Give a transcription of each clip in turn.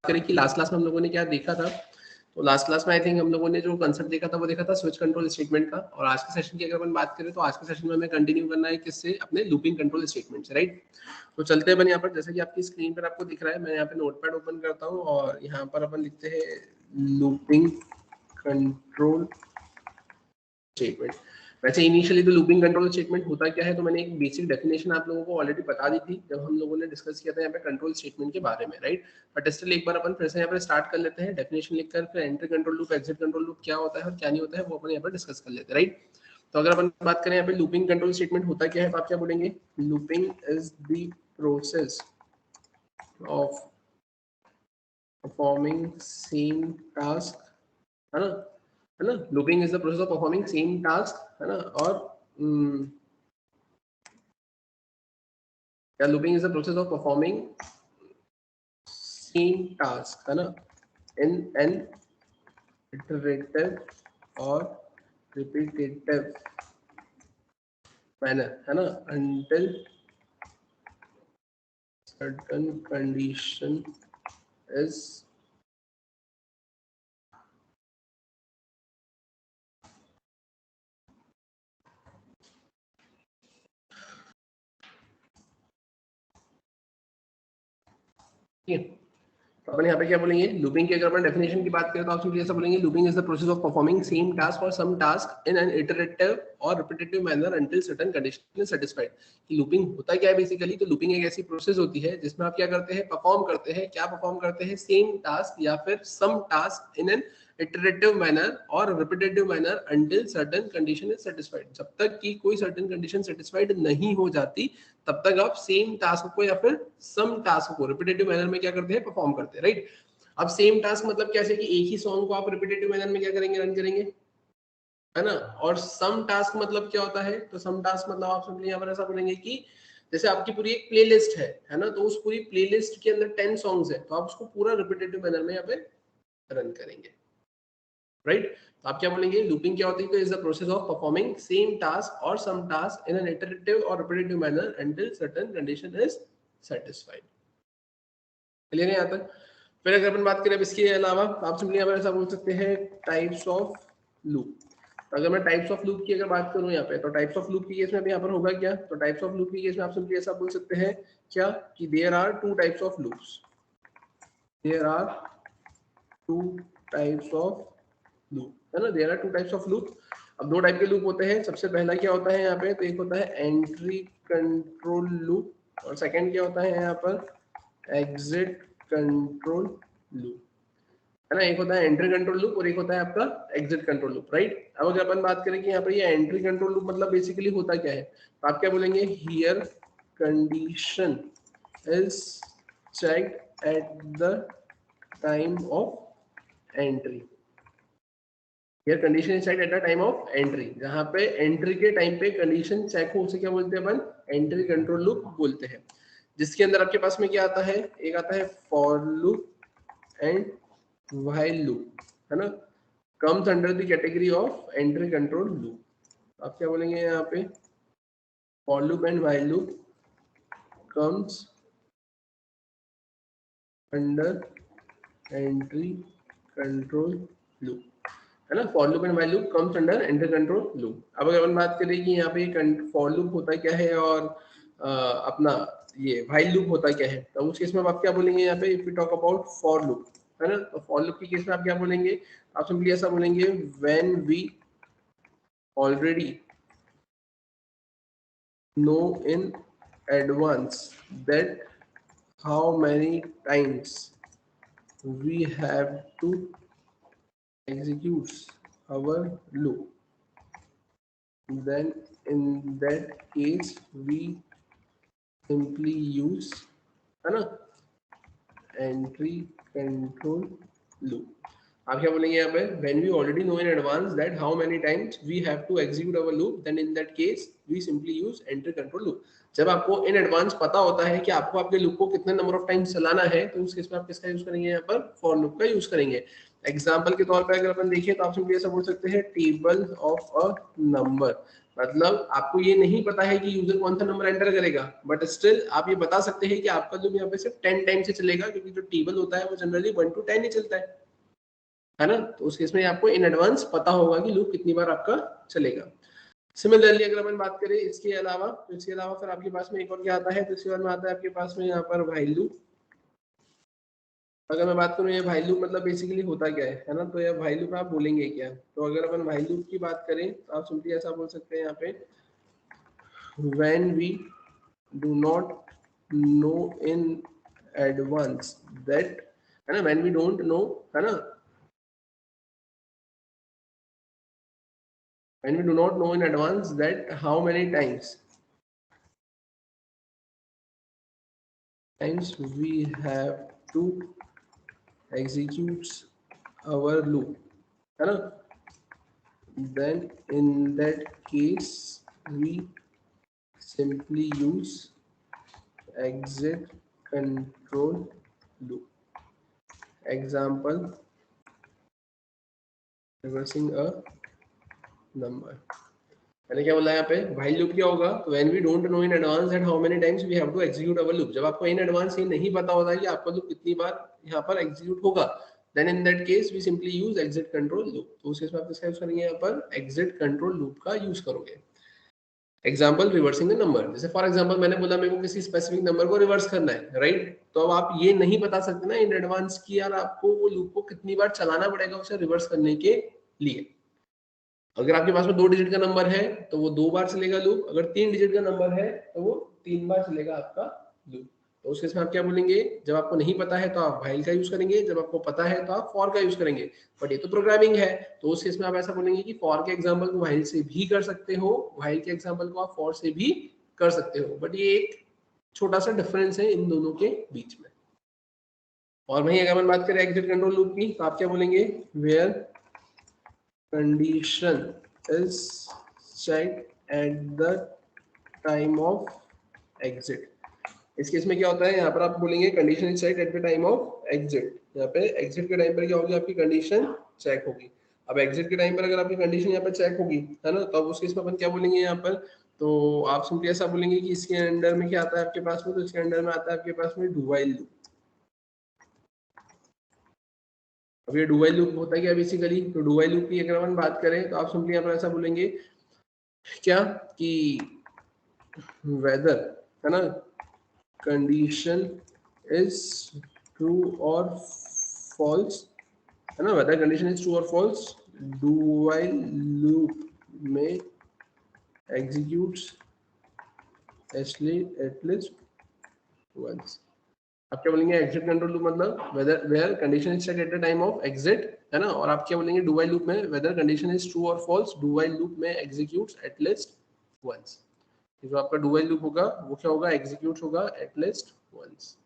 करें कि last class में हम लोगों ने क्या देखा था। तो लास्ट क्लास में आई थिंक हम लोगों ने जो कंसेप्ट देखा था वो देखा था स्विच कंट्रोल स्टेटमेंट का। और आज के सेशन की अगर अपन बात करें तो आज के सेशन में हमें कंटिन्यू करना है किससे, अपने लूपिंग कंट्रोल स्टेटमेंट से, राइट। तो चलते हैं अपन यहाँ पर, जैसे कि आपकी स्क्रीन पर आपको दिख रहा है, मैं यहाँ पे नोटपैड ओपन करता हूँ और यहाँ पर अपन लिखते हैं लूपिंग कंट्रोल स्टेटमेंट। वैसे इनिशियली तो लूपिंग कंट्रोल स्टेटमेंट होता क्या है, तो मैंने एक बेसिक डेफिनेशन आप लोगों को ऑलरेडी बता दी थी जब हम लोगों ने डिस्कस किया था यहाँ पे कंट्रोल स्टेटमेंट के बारे में, राइट। बट स्टिल एक बार अपन फिर से यहाँ पे स्टार्ट कर लेते हैं डेफिनेशन लिखकर, फिर enter control loop, exit control loop क्या होता है और क्या नहीं होता है वो अपन यहाँ पर डिस्कस कर लेते हैं, राइट। तो अगर अपन बात करें यहाँ पे लूपिंग कंट्रोल स्टेटमेंट होता क्या है, तो आप क्या बोलेंगे, looping is the process of performing same task, है ना, looping is the process of performing same task, है ना। और क्या, looping is the process of performing same task, है ना, इन एन इटरेटिव और रिपीटेटिव मैनर, है ना, until certain condition is तो अपन यहाँ पे क्या बोलेंगे, लूपिंग की अगर अपन डेफिनेशन की बात करें तो आप सिंपली ऐसा बोलेंगे, looping is the process of performing same task और some task in an iterative और repetitive manner until certain condition is satisfied. कि लूपिंग होता क्या है बेसिकली, तो लूपिंग एक ऐसी प्रोसेस होती है जिसमें आप क्या करते हैं, परफॉर्म करते हैं, क्या परफॉर्म करते हैं, सेम टास्क या फिर some task in an iterative manner और repetitive manner until certain condition is satisfied. जब तक कि कोई सर्टेन कंडीशन सैटिस्फाइड नहीं हो जाती तब तक आप सेम टास्क को या फिर सम टास्क को रिपीटेटिव मैनर में क्या करते हैं, परफॉर्म करते हैं, राइट। अब सेम टास्क मतलब कैसे कि एक ही सॉन्ग को आप रिपीटेटिव मैनर में क्या करेंगे, रन करेंगे, है ना। और सम टास्क मतलब क्या होता है, तो सम टास्क मतलब आप सिंपली यहाँ पर ऐसा बोलेंगे कि जैसे आपकी पूरी एक प्लेलिस्ट है ना, तो उस पूरी प्लेलिस्ट के अंदर 10 सॉन्ग्स है, तो आप उसको पूरा रिपीटेटिव मैनर में यहाँ पे रन करेंगे, राइट। तो आप क्या बोलेंगे, लूपिंग क्या होती है, is the process of performing same task और some task in an iterative और repetitive manner until certain condition is satisfied. Clear है यहाँ तक। फिर अगर अपन बात करें अब इसके अलावा, आप सिंपली यहाँ पर ऐसा बोल सकते हैं टाइप्स ऑफ लूप। अगर मैं टाइप्स ऑफ लूप की अगर बात करूं यहाँ पे, तो टाइप्स ऑफ लूप की केस में यहाँ पर होगा क्या, तो टाइप्स ऑफ लूप की केस में आप सिंपली ऐसा बोल सकते हैं क्या, कि there are two types of loops, there are two types of loop, है ना, there are two types of loop. अब दो टाइप के लूप होते हैं, सबसे पहला क्या होता है यहाँ पे, तो एक होता है एंट्री कंट्रोल लूप और सेकंड क्या होता है यहाँ पर एग्जिट कंट्रोल लूप, है ना। एक होता है एंट्री कंट्रोल लूप और एक होता है आपका एग्जिट कंट्रोल लूप, राइट। अब अगर अपन बात करें कि यहाँ पर ये एंट्री कंट्रोल लूप मतलब बेसिकली होता क्या है, तो आप क्या बोलेंगे, here condition is checked eight the time of entry, here condition is checked eight the time of entry, जहां पे एंट्री के टाइम पे कंडीशन चेक हो उसे क्या बोलते हैं अपन, एंट्री कंट्रोल लूप बोलते हैं। जिसके अंदर आपके पास में क्या आता है, एक आता है for loop and while loop, है ना, comes under the category of entry control loop. आप क्या बोलेंगे यहाँ पे, for loop and while loop comes under entry control loop, है ना, for loop and while loop comes under entry control loop. अब अगर अपन बात करें कि यहाँ पे फॉर लूप होता क्या है और अपना ये व्हाइल लूप होता क्या है, तो उस केस में आप क्या बोलेंगे यहाँ पे, if we talk about for loop, है ना, तो फॉर लूप की केस में आप क्या बोलेंगे, आप सिंपली ऐसा बोलेंगे, when we already know in advance that how many times we have to execute our loop, then in that case we simply use, है ना, entry control loop। आप क्या बोलेंगे यहाँ पे, when we already know in advance that how many times we have to execute our loop, then in that case we simply use entry control loop। जब आपको in advance पता होता है कि आपको आपके लूप को कितने नंबर ऑफ टाइम्स चलाना है, तो उस केस में आप किसका यूज करेंगे, यहाँ पर फॉर लूप का यूज करेंगे। एग्जाम्पल के तौर पे अगर अपन देखिए तो आप सिंपली ऐसा बोल सकते हैं टेबल ऑफ अ नंबर, मतलब आपको ये नहीं पता है कि यूजर कौन सा नंबर एंटर करेगा, बट स्टिल आप ये बता सकते हैं कि आपका लूप यहाँ पे सिर्फ 10 टाइम से चलेगा, क्योंकि जो टेबल होता है वो जनरली 1 to 10 ही चलता है ना। तो उस केस में आपको इन एडवांस पता होगा कि लूप कितनी बार आपका चलेगा। सिमिलरली अगर अपन बात करें इसके अलावा, तो इसके अलावा फिर आपके पास में एक और क्या आता है, तो इसके बाद में आता है आपके पास में यहाँ पर व्हाइल लूप। अगर मैं बात करूँ ये व्हाइल लूप मतलब बेसिकली होता क्या है ना, तो ये व्हाइल लूप आप बोलेंगे क्या, तो अगर अपन व्हाइल लूप की बात करें तो आप सिंपली ऐसा बोल सकते हैं यहाँ पे when we do not know in advance that, है ना, when we don't know, है ना, when we do not know in advance that how many times we have to execute our loop, है ना, then in that case we simply use exit control loop. Example, reversing a number. मैंने क्या बोला यहाँ पे while loop क्या होगा, तो when we don't know in advance that how many times we have to execute our loop, जब आपको इन एडवांस ये नहीं पता होता है कि आपका लूप कितनी बार यहाँ पर एग्जीक्यूट होगा, then in that case we simply use exit control loop. तो उस केस में आप किसका यूज करेंगे, यहाँ पर एग्जिट कंट्रोल लूप का यूज करोगे। एग्जाम्पल, रिवर्सिंग द नंबर, जैसे फॉर एग्जाम्पल मैंने बोला मेरे को किसी स्पेसिफिक नंबर को रिवर्स करना है, राइट, तो अब आप ये नहीं बता सकते ना इन एडवांस की यार आपको वो लूप को कितनी बार चलाना पड़ेगा उसे रिवर्स करने के लिए। अगर आपके पास में 2 डिजिट का नंबर है तो वो 2 बार चलेगा लूप, अगर 3 डिजिट का नंबर है तो वो 3 बार चलेगा आपका लूप। तो उस केस में आप क्या बोलेंगे, जब आपको नहीं पता है तो आप व्हाइल का यूज करेंगे, जब आपको पता है तो आप फॉर का यूज करेंगे। बट ये तो प्रोग्रामिंग है, तो उस केस में आप ऐसा बोलेंगे कि फॉर के एग्जांपल को व्हाइल से भी कर सकते हो, व्हाइल के एग्जांपल को आप फॉर से भी कर सकते हो, बट ये एक छोटा सा डिफरेंस है इन दोनों के बीच में। और वहीं अगर हम बात करें एग्जिट कंट्रोल लूप की, तो आप क्या बोलेंगे, where condition is checked at the time of exit। इस केस में क्या होता है, यहाँ पर आप बोलेंगे condition is check at the time of exit, यहाँ पे एग्जिट के टाइम पर क्या होगी, आपकी कंडीशन चेक होगी। अब एग्जिट के टाइम पर अगर आपकी कंडीशन यहाँ पर चेक होगी, है ना, तो अब उस केस में अपन क्या बोलेंगे यहाँ पर, तो आप सिंपली ऐसा बोलेंगे कि इसके अंडर में क्या आता है आपके पास में, तो इसके अंडर में आता है आपके पास में डू व्हाइल लूप। अब ये डू व्हाइल लूप होता है क्या बेसिकली, तो डू व्हाइल लूप की अगर अपन बात करें तो आप सिंपली यहाँ पर ऐसा बोलेंगे क्या कि वेदर, है ना, कंडीशन इज ट्रू और फॉल्स, है ना, वेदर कंडीशन इज ट्रू और फॉल्स, डू व्हाइल लूप में एग्जीक्यूट्स एटलीस्ट वंस। आप क्या बोलेंगे, एग्जिट कंट्रोल लूप मतलब whether where condition is check at the time of exit, है ना, और आप क्या बोलेंगे डू व्हाइल लूप में वेदर कंडीशन इज ट्रू और फॉल्स, डू व्हाइल लूप में एग्जीक्यूट्स एटलीस्ट वंस। जो आपका डू व्हाइल लूप होगा वो क्या होगा, एग्जीक्यूट होगा एटलीस्ट वंस।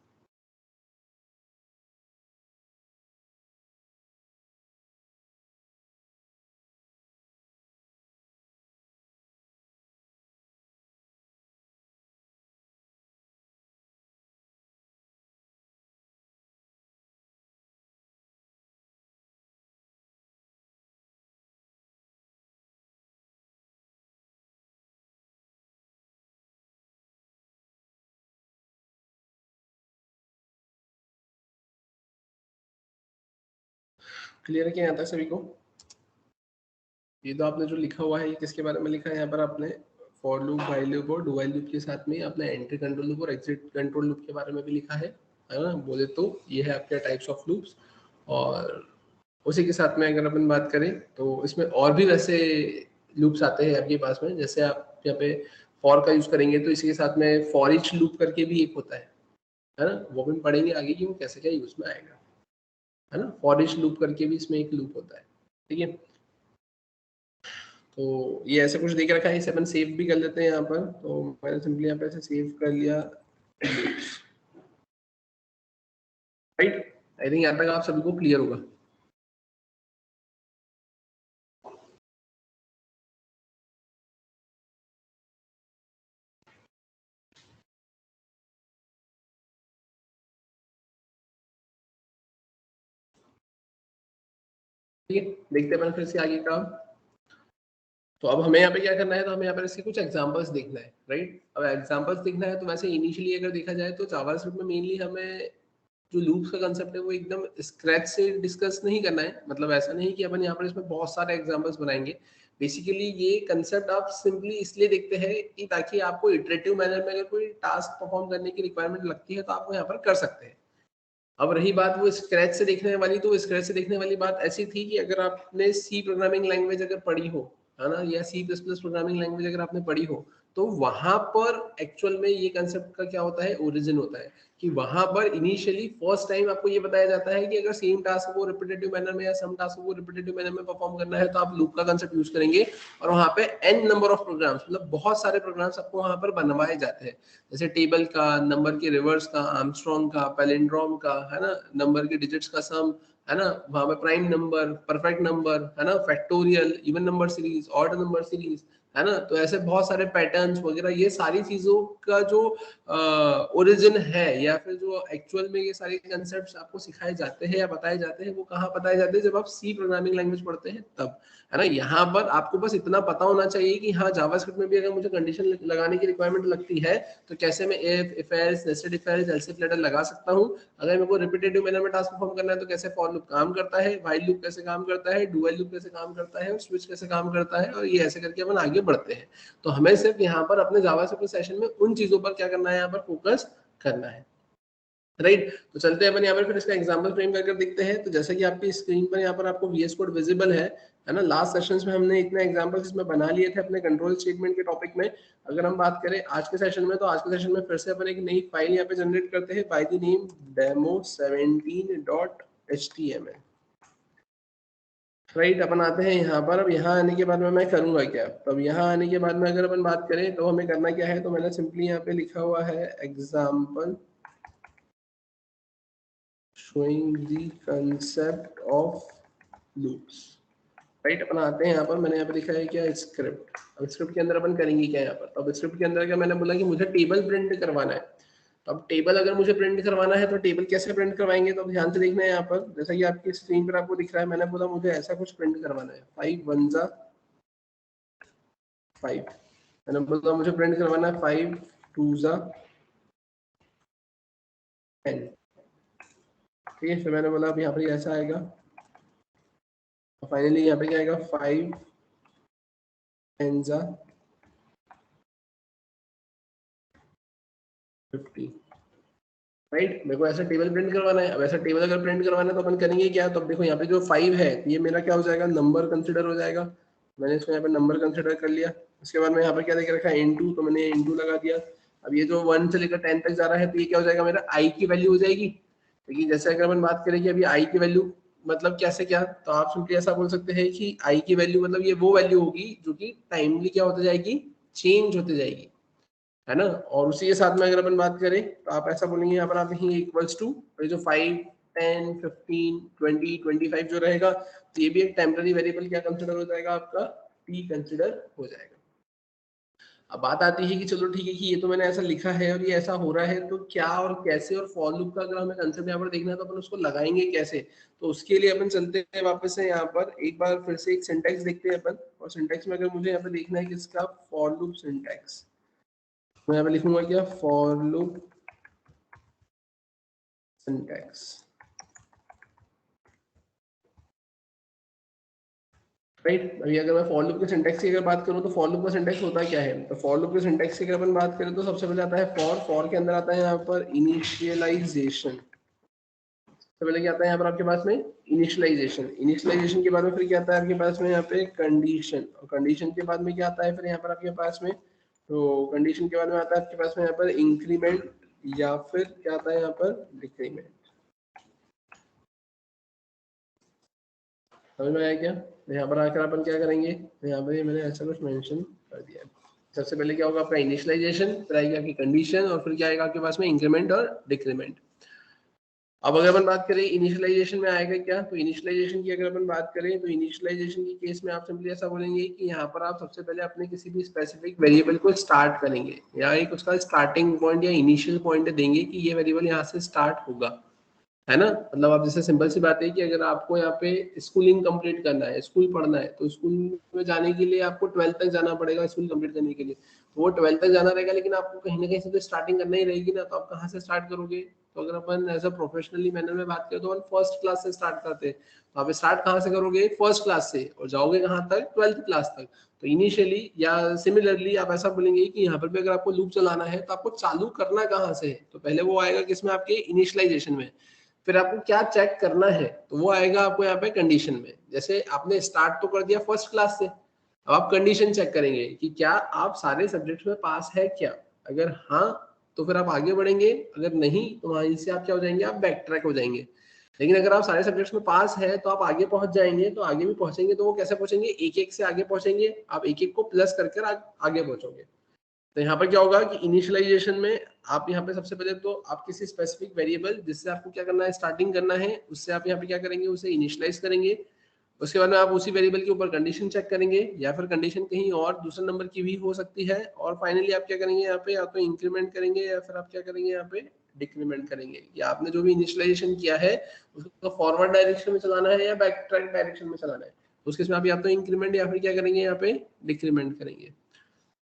क्लियर है क्या यहाँ तक सभी को? ये तो आपने जो लिखा हुआ है ये किसके बारे में लिखा है, यहाँ पर आपने फॉर लूप, व्हाइल लूप और डू व्हाइल लूप के साथ में आपने एंट्री कंट्रोल लूप और एग्जिट कंट्रोल लूप के बारे में भी लिखा है ना, बोले तो ये है आपके टाइप्स ऑफ लूप्स। और उसी के साथ में अगर अपन बात करें तो इसमें और भी वैसे लूप्स आते हैं आपके पास में, जैसे आप यहाँ पे फॉर का यूज करेंगे तो इसी के साथ में फॉर ईच लूप करके भी एक होता है ना, वो भी पढ़ेंगे आगे कि वो कैसे क्या यूज में आएगा, है ना, फॉर ईच लूप करके भी इसमें एक लूप होता है, ठीक है। तो ये ऐसे कुछ देख रखा है, इसे अपन सेव भी कर लेते हैं यहाँ पर, तो मैंने सिंपली यहाँ पे ऐसे सेव कर लिया, राइट। आई थिंक यहाँ तक आप सभी को क्लियर होगा। ठीक है, देखते हैं अपन फिर से आगे का। तो अब हमें यहाँ पे क्या करना है, तो हमें यहाँ पर इसके कुछ एग्जांपल्स देखना है, राइट। अब एग्जांपल्स देखना है तो वैसे इनिशियली अगर देखा जाए तो जावास्क्रिप्ट में मेनली हमें जो लूप्स का कंसेप्ट है वो एकदम स्क्रैच से डिस्कस नहीं करना है। मतलब ऐसा नहीं कि अपन यहाँ पर इसमें बहुत सारे एग्जांपल्स बनाएंगे। बेसिकली ये कंसेप्ट आप सिंपली इसलिए देखते हैं कि ताकि आपको इटरेटिव मैनर में अगर कोई टास्क परफॉर्म करने की रिक्वायरमेंट लगती है तो आप वो यहाँ पर कर सकते हैं। अब रही बात वो स्क्रैच से देखने वाली, तो स्क्रैच से देखने वाली बात ऐसी थी कि अगर आपने सी प्रोग्रामिंग लैंग्वेज अगर पढ़ी हो, है ना, या C plus plus programming language अगर आपने पढ़ी हो, तो वहां पर एक्चुअल में ये कंसेप्ट का क्या होता है, ओरिजिन होता है कि वहां पर इनिशियली फर्स्ट टाइम आपको ये बताया जाता है कि अगर सेम टास्क को रिपीटेटिव मैनर में या सम टास्क को रिपीटेटिव मैनर में परफॉर्म करना है तो आप लूप का कंसेप्ट यूज करेंगे। और वहां पे n नंबर ऑफ प्रोग्राम्स, मतलब बहुत सारे प्रोग्राम्स आपको वहां पर बनवाए जाते हैं, जैसे टेबल का, नंबर के रिवर्स का, आर्मस्ट्रॉन्ग का, पैलिंड्रोम का, है ना, नंबर के डिजिट्स का सम, है ना, वहां पे प्राइम नंबर, परफेक्ट नंबर, है ना, factorial, even number series, odd number series, है ना। तो ऐसे बहुत सारे पैटर्न्स वगैरह, ये सारी चीजों का जो ओरिजिन है या फिर जो एक्चुअल में ये सारे कंसेप्ट्स आपको सिखाए जाते हैं या बताए जाते हैं, वो कहाँ बताए जाते हैं, जब आप सी प्रोग्रामिंग लैंग्वेज पढ़ते हैं तब, है ना। यहाँ पर आपको बस इतना पता होना चाहिए कि हाँ, जावास्क्रिप्ट में भी अगर मुझे कंडीशन लगाने की रिक्वायरमेंट लगती है तो कैसे मैं if else, nested if else, else if ladder लगा सकता हूँ। अगर मेरे को रिपीटेटिव मैनर में टास्क परफॉर्म करना है तो कैसे फॉर लूप काम करता है, व्हाइल लूप कैसे काम करता है, डू व्हाइल लूप कैसे काम करता है, और स्विच कैसे काम करता है, और ये ऐसे करके अपन आगे बढ़ते हैं। तो हमें सिर्फ यहाँ पर अपने जावास्क्रिप्ट सेशन में उन चीजों पर क्या करना है, यहाँ पर फोकस करना है, राइट। तो चलते हैं अपन यहाँ पर फिर इसका एग्जांपल फ्रेम करके देखते हैं। तो जैसे कि आपकी स्क्रीन पर यहाँ पर आपको VS कोड विजिबल है ना। लास्ट सेशंस में हमने इतने एग्जांपल्स इसमें बना लिए थे अपने कंट्रोल स्टेटमेंट के टॉपिक में। अगर हम बात करें आज के सेशन में, तो आज के सेशन में फिर से अपन एक नई फाइल यहाँ पे जनरेट करते हैं by the name demo17.html, right. अपन आते हैं यहाँ पर। अब यहाँ आने के बाद में मैं करूंगा क्या, तो अब यहाँ आने के बाद में अगर अपन बात करें तो हमें करना क्या है, तो मैंने सिंपली यहाँ पे लिखा हुआ है example showing the concept of loops, right. अपन आते हैं यहाँ पर, मैंने यहाँ पे लिखा है क्या, स्क्रिप्ट। अब स्क्रिप्ट के अंदर अपन करेंगे क्या यहाँ पर, तो अब स्क्रिप्ट के अंदर क्या मैंने बोला कि मुझे टेबल प्रिंट करवाना है। तो अब टेबल अगर मुझे प्रिंट करवाना है तो टेबल कैसे प्रिंट करवाएंगे, तो ध्यान से देखना है यहाँ पर। जैसा कि आपकी स्क्रीन पर आपको दिख रहा है, मैंने बोला मुझे ऐसा कुछ प्रिंट करवाना है, 5 1 जा 5, मैंने बोला मुझे प्रिंट करवाना है 5 2 जा 10, ठीक है। फिर मैंने बोला अब यहाँ पर ऐसा आएगा, फाइनली यहाँ पे क्या आएगा, 5 10 जा 50, राइट। मेरे को ऐसा टेबल प्रिंट करवाना है। अब ऐसा टेबल अगर प्रिंट करवाना है तो अपन करेंगे क्या, तो अब देखो यहाँ पे जो 5 है ये मेरा क्या हो जाएगा, नंबर कंसिडर हो जाएगा। मैंने इसको यहाँ पे नंबर कंसिडर कर लिया। उसके बाद में यहाँ पे क्या देख रखा है, इनटू, तो मैंने इनटू लगा दिया। अब ये जो 1 से लेकर 10 तक जा रहा है तो ये क्या हो जाएगा, मेरा आई की वैल्यू हो जाएगी। क्योंकि जैसे अगर अपन बात करें कि अभी आई की वैल्यू मतलब कैसे क्या, तो आप सिंपली ऐसा बोल सकते हैं कि आई की वैल्यू मतलब ये वो वैल्यू होगी जो कि टाइमली क्या होती जाएगी, चेंज होती जाएगी, है ना। और उसी के साथ में अगर अपन बात करें तो आप ऐसा बोलेंगे यहाँ पर आप लिखेंगे इक्वल्स टू, जो 5 10 15 20 25 जो रहेगा, तो ये भी एक टेम्पररी वेरिएबल क्या कंसिडर हो जाएगा, आपका टी कंसिडर हो जाएगा। अब बात आती है कि चलो ठीक है कि ये तो मैंने ऐसा लिखा है और ये ऐसा हो रहा है, तो क्या और कैसे, और फॉर लूप का अगर हमें कंसेप्ट यहाँ पर देखना है तो अपन उसको लगाएंगे कैसे। तो उसके लिए अपन चलते हैं वापस से यहाँ पर, एक बार फिर से एक सिंटैक्स देखते हैं अपन। और सिंटैक्स में अगर मुझे यहाँ पे देखना है किसका, फॉर लूप सिंटैक्स, मैं यहाँ पे लिखूंगा क्या, फॉर लूप सिंटैक्स, राइट। अभी अगर मैं फॉर लूप के सिंटैक्स की अगर बात करूं तो फॉर लूप का सिंटैक्स होता क्या है, तो फॉर लूप के सिंटैक्स की अगर अपन बात करें तो सबसे पहले आता है फॉर के अंदर आता है यहाँ पर इनिशियलाइजेशन। सबसे पहले क्या आता है यहाँ पर आपके पास में, इनिशियलाइजेशन के बाद में फिर क्या आता है आपके पास में यहाँ पे कंडीशन, और कंडीशन के बाद में क्या आता है फिर यहाँ पर आपके पास में, तो कंडीशन के बाद में आता है आपके पास में यहाँ पर इंक्रीमेंट, या फिर क्या आता है यहाँ पर डिक्रीमेंट। समझ में आया क्या, यहाँ पर आकर अपन क्या करेंगे, यहाँ पर मैंने ऐसा कुछ मेंशन कर दिया है। सबसे पहले क्या होगा आपका इनिशियलाइजेशन, फिर आएगी आपकी कंडीशन, और फिर क्या आएगा आपके पास में इंक्रीमेंट और डिक्रीमेंट। अब अगर अपन बात करें इनिशियलाइजेशन में आएगा क्या, तो इनिशियलाइजेशन की अगर अपन बात करें तो इनिशियलाइजेशन की केस में आप सिंपली ऐसा बोलेंगे कि यहाँ पर आप सबसे पहले अपने किसी भी स्पेसिफिक वेरिएबल को स्टार्ट करेंगे, या एक उसका स्टार्टिंग पॉइंट या इनिशियल पॉइंट देंगे कि ये वेरिएबल यहाँ से स्टार्ट होगा, है ना। मतलब आप जैसे सिंपल सी बात है कि अगर आपको यहाँ पे स्कूलिंग कंप्लीट करना है, स्कूल पढ़ना है, तो स्कूल में जाने के लिए आपको 12th तक जाना पड़ेगा स्कूल कंप्लीट करने के लिए। तो वो 12th तक जाना रहेगा, लेकिन आपको कहीं ना कहीं से तो स्टार्टिंग करना ही रहेगी ना, तो आप कहाँ से स्टार्ट करोगे। तो अगर अपन एज अ प्रोफेशनली मैनर में बात करें तो अपन फर्स्ट क्लास से स्टार्ट करते हैं। तो आप स्टार्ट कहाँ से करोगे, फर्स्ट क्लास से, और जाओगे कहाँ तक, 12th क्लास तक। तो इनिशियली या सिमिलरली आप ऐसा बोलेंगे कि यहाँ पर भी अगर आपको लूप चलाना है तो आपको चालू करना कहाँ से है, तो पहले वो आएगा किसमें, आपके इनिशियलाइजेशन में। फिर आपको क्या चेक करना है, तो वो आएगा आपको यहाँ पे कंडीशन में। जैसे आपने स्टार्ट तो कर दिया फर्स्ट क्लास से, अब आप कंडीशन चेक करेंगे कि क्या आप सारे सब्जेक्ट्स में पास है क्या। अगर हाँ, तो फिर आप आगे बढ़ेंगे, अगर नहीं तो वहीं से आप क्या हो जाएंगे, आप बैक ट्रैक हो जाएंगे। लेकिन अगर आप सारे सब्जेक्ट्स में पास है तो आप आगे पहुंच जाएंगे। तो आगे भी पहुंचेंगे तो वो कैसे पहुंचेंगे, एक एक से आगे पहुंचेंगे, आप एक एक को प्लस करके आगे पहुंचोगे। तो यहाँ पर क्या होगा कि इनिशियलाइजेशन में आप यहाँ पे सबसे पहले तो आप किसी स्पेसिफिक वेरिएबल जिससे आपको क्या करना है, स्टार्टिंग करना है, उससे आप यहाँ पे क्या करेंगे, उसे इनिशियलाइज करेंगे। उसके बाद में आप उसी वेरिएबल के ऊपर कंडीशन चेक करेंगे, या फिर कंडीशन कहीं और दूसरे नंबर की भी हो सकती है। और फाइनली आप क्या करेंगे यहाँ पे, या तो इंक्रीमेंट करेंगे या फिर आप क्या करेंगे यहाँ पे डिक्रीमेंट करेंगे, या आपने जो भी इनिशियलाइजेशन किया है उसको फॉरवर्ड डायरेक्शन में चलाना है या बैक ट्रैक डायरेक्शन में चलाना है। तो उसके इसमें आप या तो इंक्रीमेंट या फिर क्या करेंगे, यहाँ पे डिक्रीमेंट करेंगे।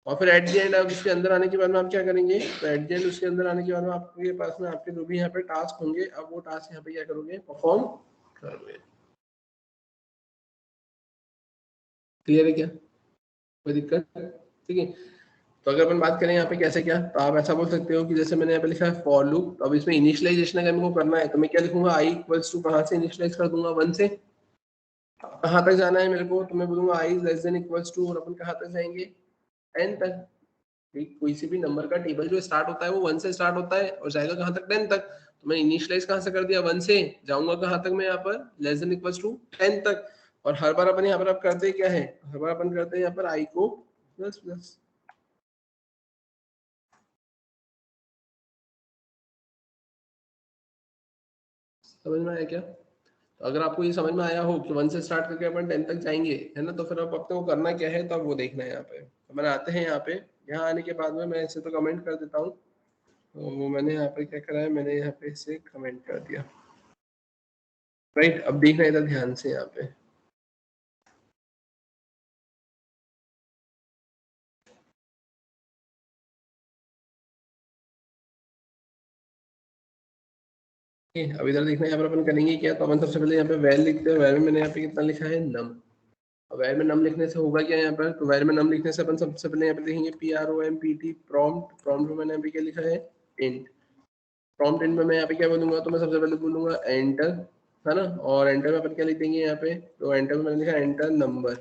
और फिर एट द एंड आप उसके अंदर आने के बाद में आप क्या करेंगे, तो एट द एंड उसके अंदर आने के बाद में आपके पास में आपके जो भी यहाँ पे टास्क होंगे, अब वो टास्क यहाँ पे क्या करोगे, परफॉर्म करोगे। क्लियर है क्या, कोई दिक्कत, ठीक है। तो अगर अपन बात करें यहाँ पे कैसे क्या, तो आप ऐसा बोल सकते हो कि जैसे मैंने यहाँ पे लिखा है फॉर लूप, तो अब इसमें इनिशियलाइजेशन अगर मेरे को करना है तो मैं क्या लिखूंगा, आई इक्वल्स टू कहाँ से इनिशियलाइज कर दूंगा, 1 से। कहाँ तक जाना है मेरे को, तो मैं बोलूंगा I is less than equals to, और अपन कहाँ तक जाएंगे, 10 तक। कोई सी भी नंबर का टेबल जो स्टार्ट होता है वो 1 से स्टार्ट होता है और जाएगा कहाँ तक, 10 तक। तो मैं इनिशियलाइज कहाँ से कर दिया, 1 से, जाऊंगा कहाँ तक मैं यहाँ पर, लेस देन इक्वल्स टू 10 तक। और हर बार अपन यहाँ पर आप करते क्या है, हर बार अपन करते हैं यहाँ पर आई को प्लस प्लस। समझ में आया क्या। तो अगर आपको ये समझ में आया हो कि 1 से स्टार्ट करके अपन 10 तक जाएंगे, है ना, तो फिर अब अपने को करना क्या है, तो अब वो देखना है यहाँ पे। तो मैंने आते हैं यहाँ पे, यहाँ आने के बाद में मैं इसे तो कमेंट कर देता हूँ। तो वो मैंने यहाँ पे क्या करा है, मैंने यहाँ पे इसे कमेंट कर दिया। राइट, अब देखना इधर ध्यान से यहाँ पे। अब इधर देखना है, यहाँ पर अपन करेंगे क्या, तो अपन सबसे पहले यहाँ पे वैल लिखते हैं। वैल में मैंने यहाँ पे कितना लिखा है, नम। अब वैल में नम लिखने से होगा क्या यहाँ पर, तो वैल में नम लिखने से अपन सबसे पहले यहाँ पे लिखेंगे PROMPT, प्रॉम्प्ट। प्रॉम्प्ट में मैंने यहाँ पे क्या लिखा है, इंट। प्रॉम्प्ट इंट में मैं यहाँ पे क्या बोलूंगा, तो मैं सबसे पहले बोलूंगा एंटर, है ना। और एंटर में अपन क्या लिख देंगे यहाँ पे, तो एंटर में मैंने लिखा एंटर नंबर।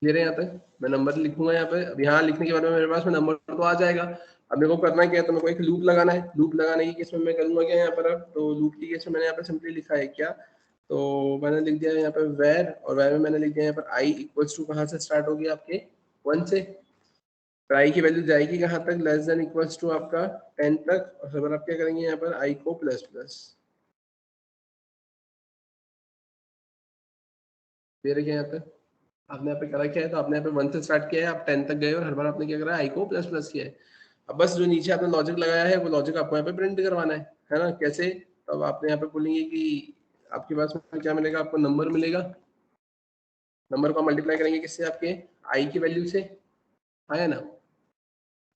क्लियर है यहाँ तक, मैं नंबर लिखूंगा यहाँ पे। अब यहाँ लिखने के बाद में मेरे पास में नंबर तो आ जाएगा। अब मेरे को करना क्या है, तो मेरे को एक लूप लगाना है। लूप लगाने की केस में मैं करूंगा क्या यहाँ पर, अब तो लूप की केस में मैंने यहाँ पे सिंपली लिखा है क्या, तो मैंने लिख दिया यहाँ पे वेर, और वेर में मैंने लिख दिया यहाँ पर आई इक्वल्स टू कहाँ से स्टार्ट होगी, आपके 1 से। तो आई की वैल्यू जाएगी कहाँ तक, लेस देन इक्वल्स टू आपका 10 तक। और फिर आप क्या करेंगे यहाँ पर, आई को प्लस प्लस। क्लियर है क्या यहाँ तक। आपने यहाँ पे करा क्या है, तो आपने यहाँ पे 1 से स्टार्ट किया है, आप 10 तक गए और हर बार आपने क्या करा है, आई को प्लस प्लस किया है। अब बस जो नीचे आपने लॉजिक लगाया है वो लॉजिक आपको यहाँ पे प्रिंट करवाना है ना। कैसे, तो अब आपने यहाँ पे बोलेंगे कि आपके पास में क्या मिलेगा, आपको नंबर मिलेगा। नंबर को मल्टीप्लाई करेंगे किससे, आपके आई की वैल्यू से, है ना।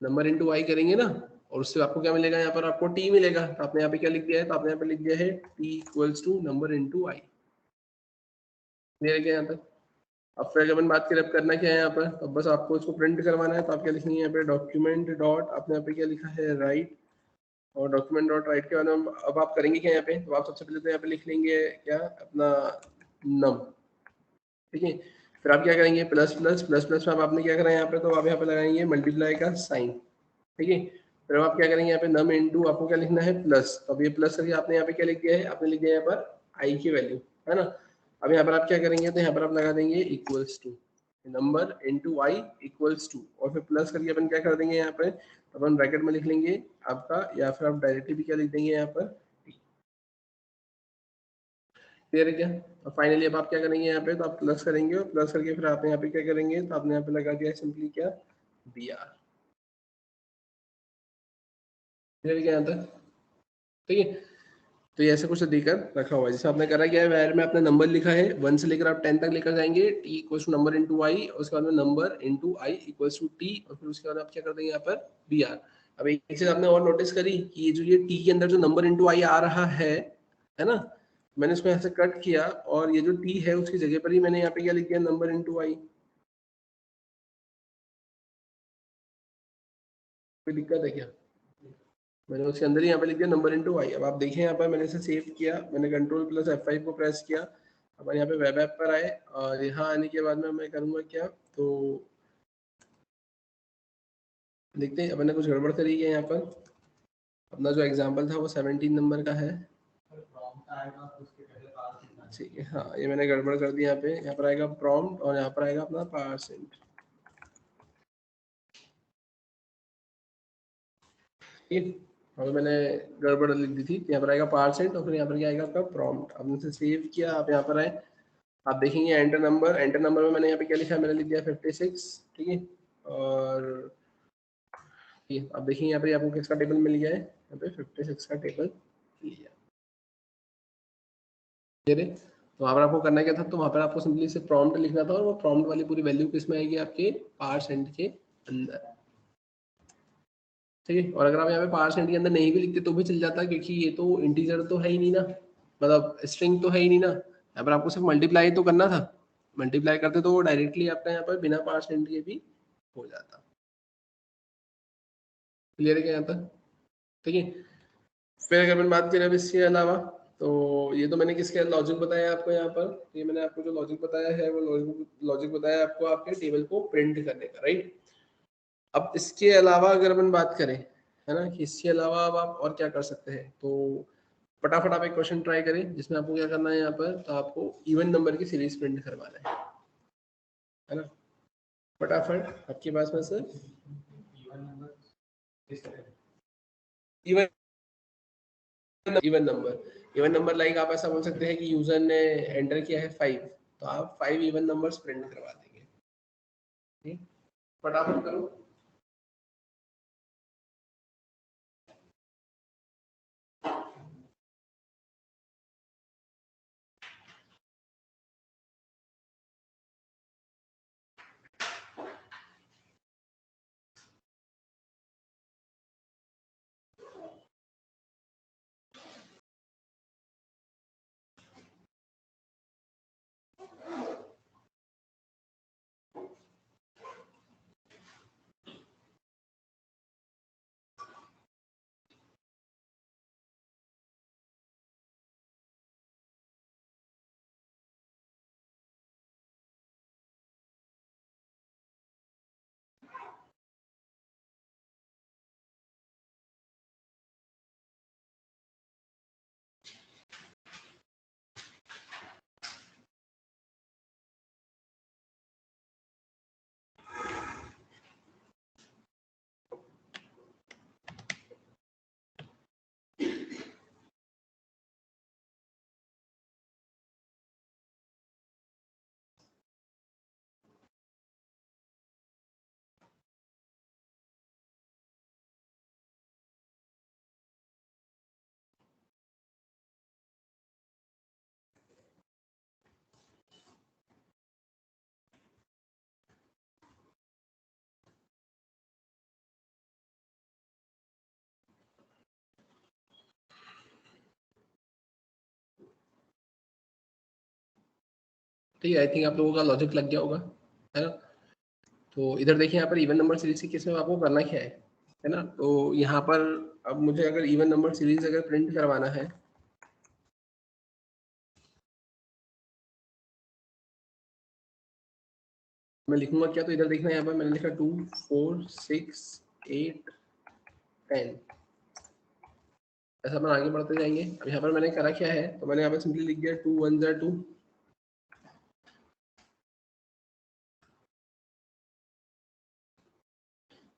नंबर इंटू आई करेंगे ना, और उससे आपको क्या मिलेगा, यहाँ पर आपको टी मिलेगा। तो आपने यहाँ पे क्या लिख दिया है, तो आपने यहाँ पे लिख दिया है T equals to number into I. Clear है क्या यहाँ तक। अब फिर जब अपन बात करें अब करना क्या है यहाँ पर, तो बस आपको इसको प्रिंट करवाना है। तो आप क्या लिखेंगे यहाँ पे, डॉक्यूमेंट डॉट, आपने यहाँ पे क्या लिखा है, राइट। और डॉक्यूमेंट डॉट राइट के बाद अब आप करेंगे क्या यहाँ पे, तो आप सबसे पहले तो यहाँ पे लिख लेंगे क्या, अपना नम। ठीक है, फिर आप क्या करेंगे, प्लस प्लस प्लस प्लस में अब आपने क्या करा है यहाँ पे, तो आप यहाँ पे लगाएंगे मल्टीप्लाई का साइन। ठीक है, फिर अब आप क्या करेंगे यहाँ पे, नम इंटू आपको क्या लिखना है, प्लस। तो अब ये प्लस करके आपने यहाँ पे क्या लिख दिया है, आपने लिख दिया यहाँ पर आई की वैल्यू, है ना। अब यहाँ पर आप क्या करेंगे, तो यहाँ पर आप लगा देंगे equals to number into I equals to, और फिर प्लस करके अपन क्या कर देंगे यहाँ पे, तो अपन ब्रैकेट में लिख लेंगे आपका, या फिर आप डायरेक्टली भी क्या लिख देंगे यहाँ पर। क्लियर है क्या। और फाइनली अब आप क्या करेंगे यहाँ पे, तो आप प्लस करेंगे, और प्लस करके फिर आप यहाँ पे क्या करेंगे, तो आपने यहाँ पे लगा दिया सिंपली क्या, BR। क्लियर है क्या यहाँ तक, ठीक है। तो ये ऐसे कुछ देकर रखा हुआ है। जैसे आपने करा क्या है, वेयर में आपने नंबर लिखा है 1 से लेकर आप 10 तक लेकर जाएंगे, T equals to number into I, उसके बाद में number into I equals to T, और फिर उसके बाद आप क्या कर देंगे यहाँ पर बी आर। अब एक चीज आपने और नोटिस करी कि ये जो ये टी के अंदर जो नंबर इनटू आई आ रहा है ना, मैंने इसको यहाँ से कट किया और ये जो टी है उसकी जगह पर ही मैंने यहाँ पे क्या लिख दिया, नंबर इनटू आई। कोई दिक्कत है क्या? मैंने उसके अंदर ही यहाँ पे लिख दिया नंबर इनटू आई। अब आप देखें यहाँ पर मैंने इसे सेव किया, मैंने कंट्रोल प्लस F5 को प्रेस किया, अब यहाँ पे वेब ऐप पर आए और यहाँ आने के बाद में मैं करूँगा क्या, तो देखते हैं। अब मैंने कुछ गड़बड़ करी है यहाँ पर। अपना जो एग्जाम्पल था वो 17 नंबर का है, ठीक है। हाँ, ये मैंने गड़बड़ कर दी। यहाँ पर आएगा प्रॉम्प्ट और यहाँ पर आएगा अपना %। और मैंने गड़बड़ लिख दी थी, यहाँ पर आएगा %, और फिर यहाँ पर क्या आएगा आपका प्रॉम्प्ट। आपने इसे सेव किया, आप यहाँ पर आए, आप देखेंगे एंटर नंबर में मैंने यहाँ पे क्या लिखा है, मैंने लिख दिया 56, ठीक है। और ये आप देखेंगे यहाँ पे आपको किसका टेबल मिल गया है, यहाँ पे 56 का टेबल मिल गया। तो वहाँ पर आपको करना क्या था, तो वहाँ पर आपको सिंपली से प्रॉम्प्ट लिखना था, और वो प्रॉम्प्ट वाली पूरी वैल्यू किस में आएगी, आपके % के अंदर, ठीक है। और अगर आप यहाँ पे % के अंदर नहीं भी लिखते तो भी चल जाता, क्योंकि ये तो इंटीजर तो है ही नहीं ना, मतलब स्ट्रिंग तो है ही नहीं ना। यहाँ पर आपको सिर्फ मल्टीप्लाई तो करना था, मल्टीप्लाई करते तो वो डायरेक्टली आपका यहाँ पर बिना % के भी हो जाता। क्लियर है क्या यहाँ तक? ठीक है। फिर अगर मैं बात करें अब इसके अलावा, तो ये तो मैंने किसके लॉजिक बताया आपको यहाँ पर, ये मैंने आपको जो लॉजिक बताया है वो लॉजिक बताया आपको आपके टेबल को प्रिंट करने का, राइट। अब इसके अलावा अगर अपन बात करें, है ना, कि इसके अलावा अब आप और क्या कर सकते हैं, तो फटाफट आप एक क्वेश्चन ट्राई करें जिसमें आपको क्या करना है यहाँ पर, तो आपको इवन नंबर की सीरीज प्रिंट करवाना है ना। फटाफट आपके पास में सर इवन नंबर लाइक आप ऐसा बोल सकते हैं कि यूजर ने एंटर किया है 5, तो आप 5 इवन नंबर्स प्रिंट करवा देंगे, ठीक? फटाफट करो। ठीक है, आई थिंक आप लोगों का लॉजिक लग गया होगा, है ना। तो इधर देखिए, यहाँ पर इवन नंबर सीरीज के केस में आपको करना क्या है ना। तो यहाँ पर अब मुझे अगर इवन नंबर सीरीज अगर प्रिंट करवाना है, मैं लिखूंगा क्या, तो इधर देखना, यहाँ पर मैंने लिखा 2 4 6 8 10, ऐसा अपन आगे बढ़ते जाएंगे। अब यहाँ पर मैंने करा क्या है, तो मैंने यहाँ पर सिंपली लिख दिया 2 1 जा 2,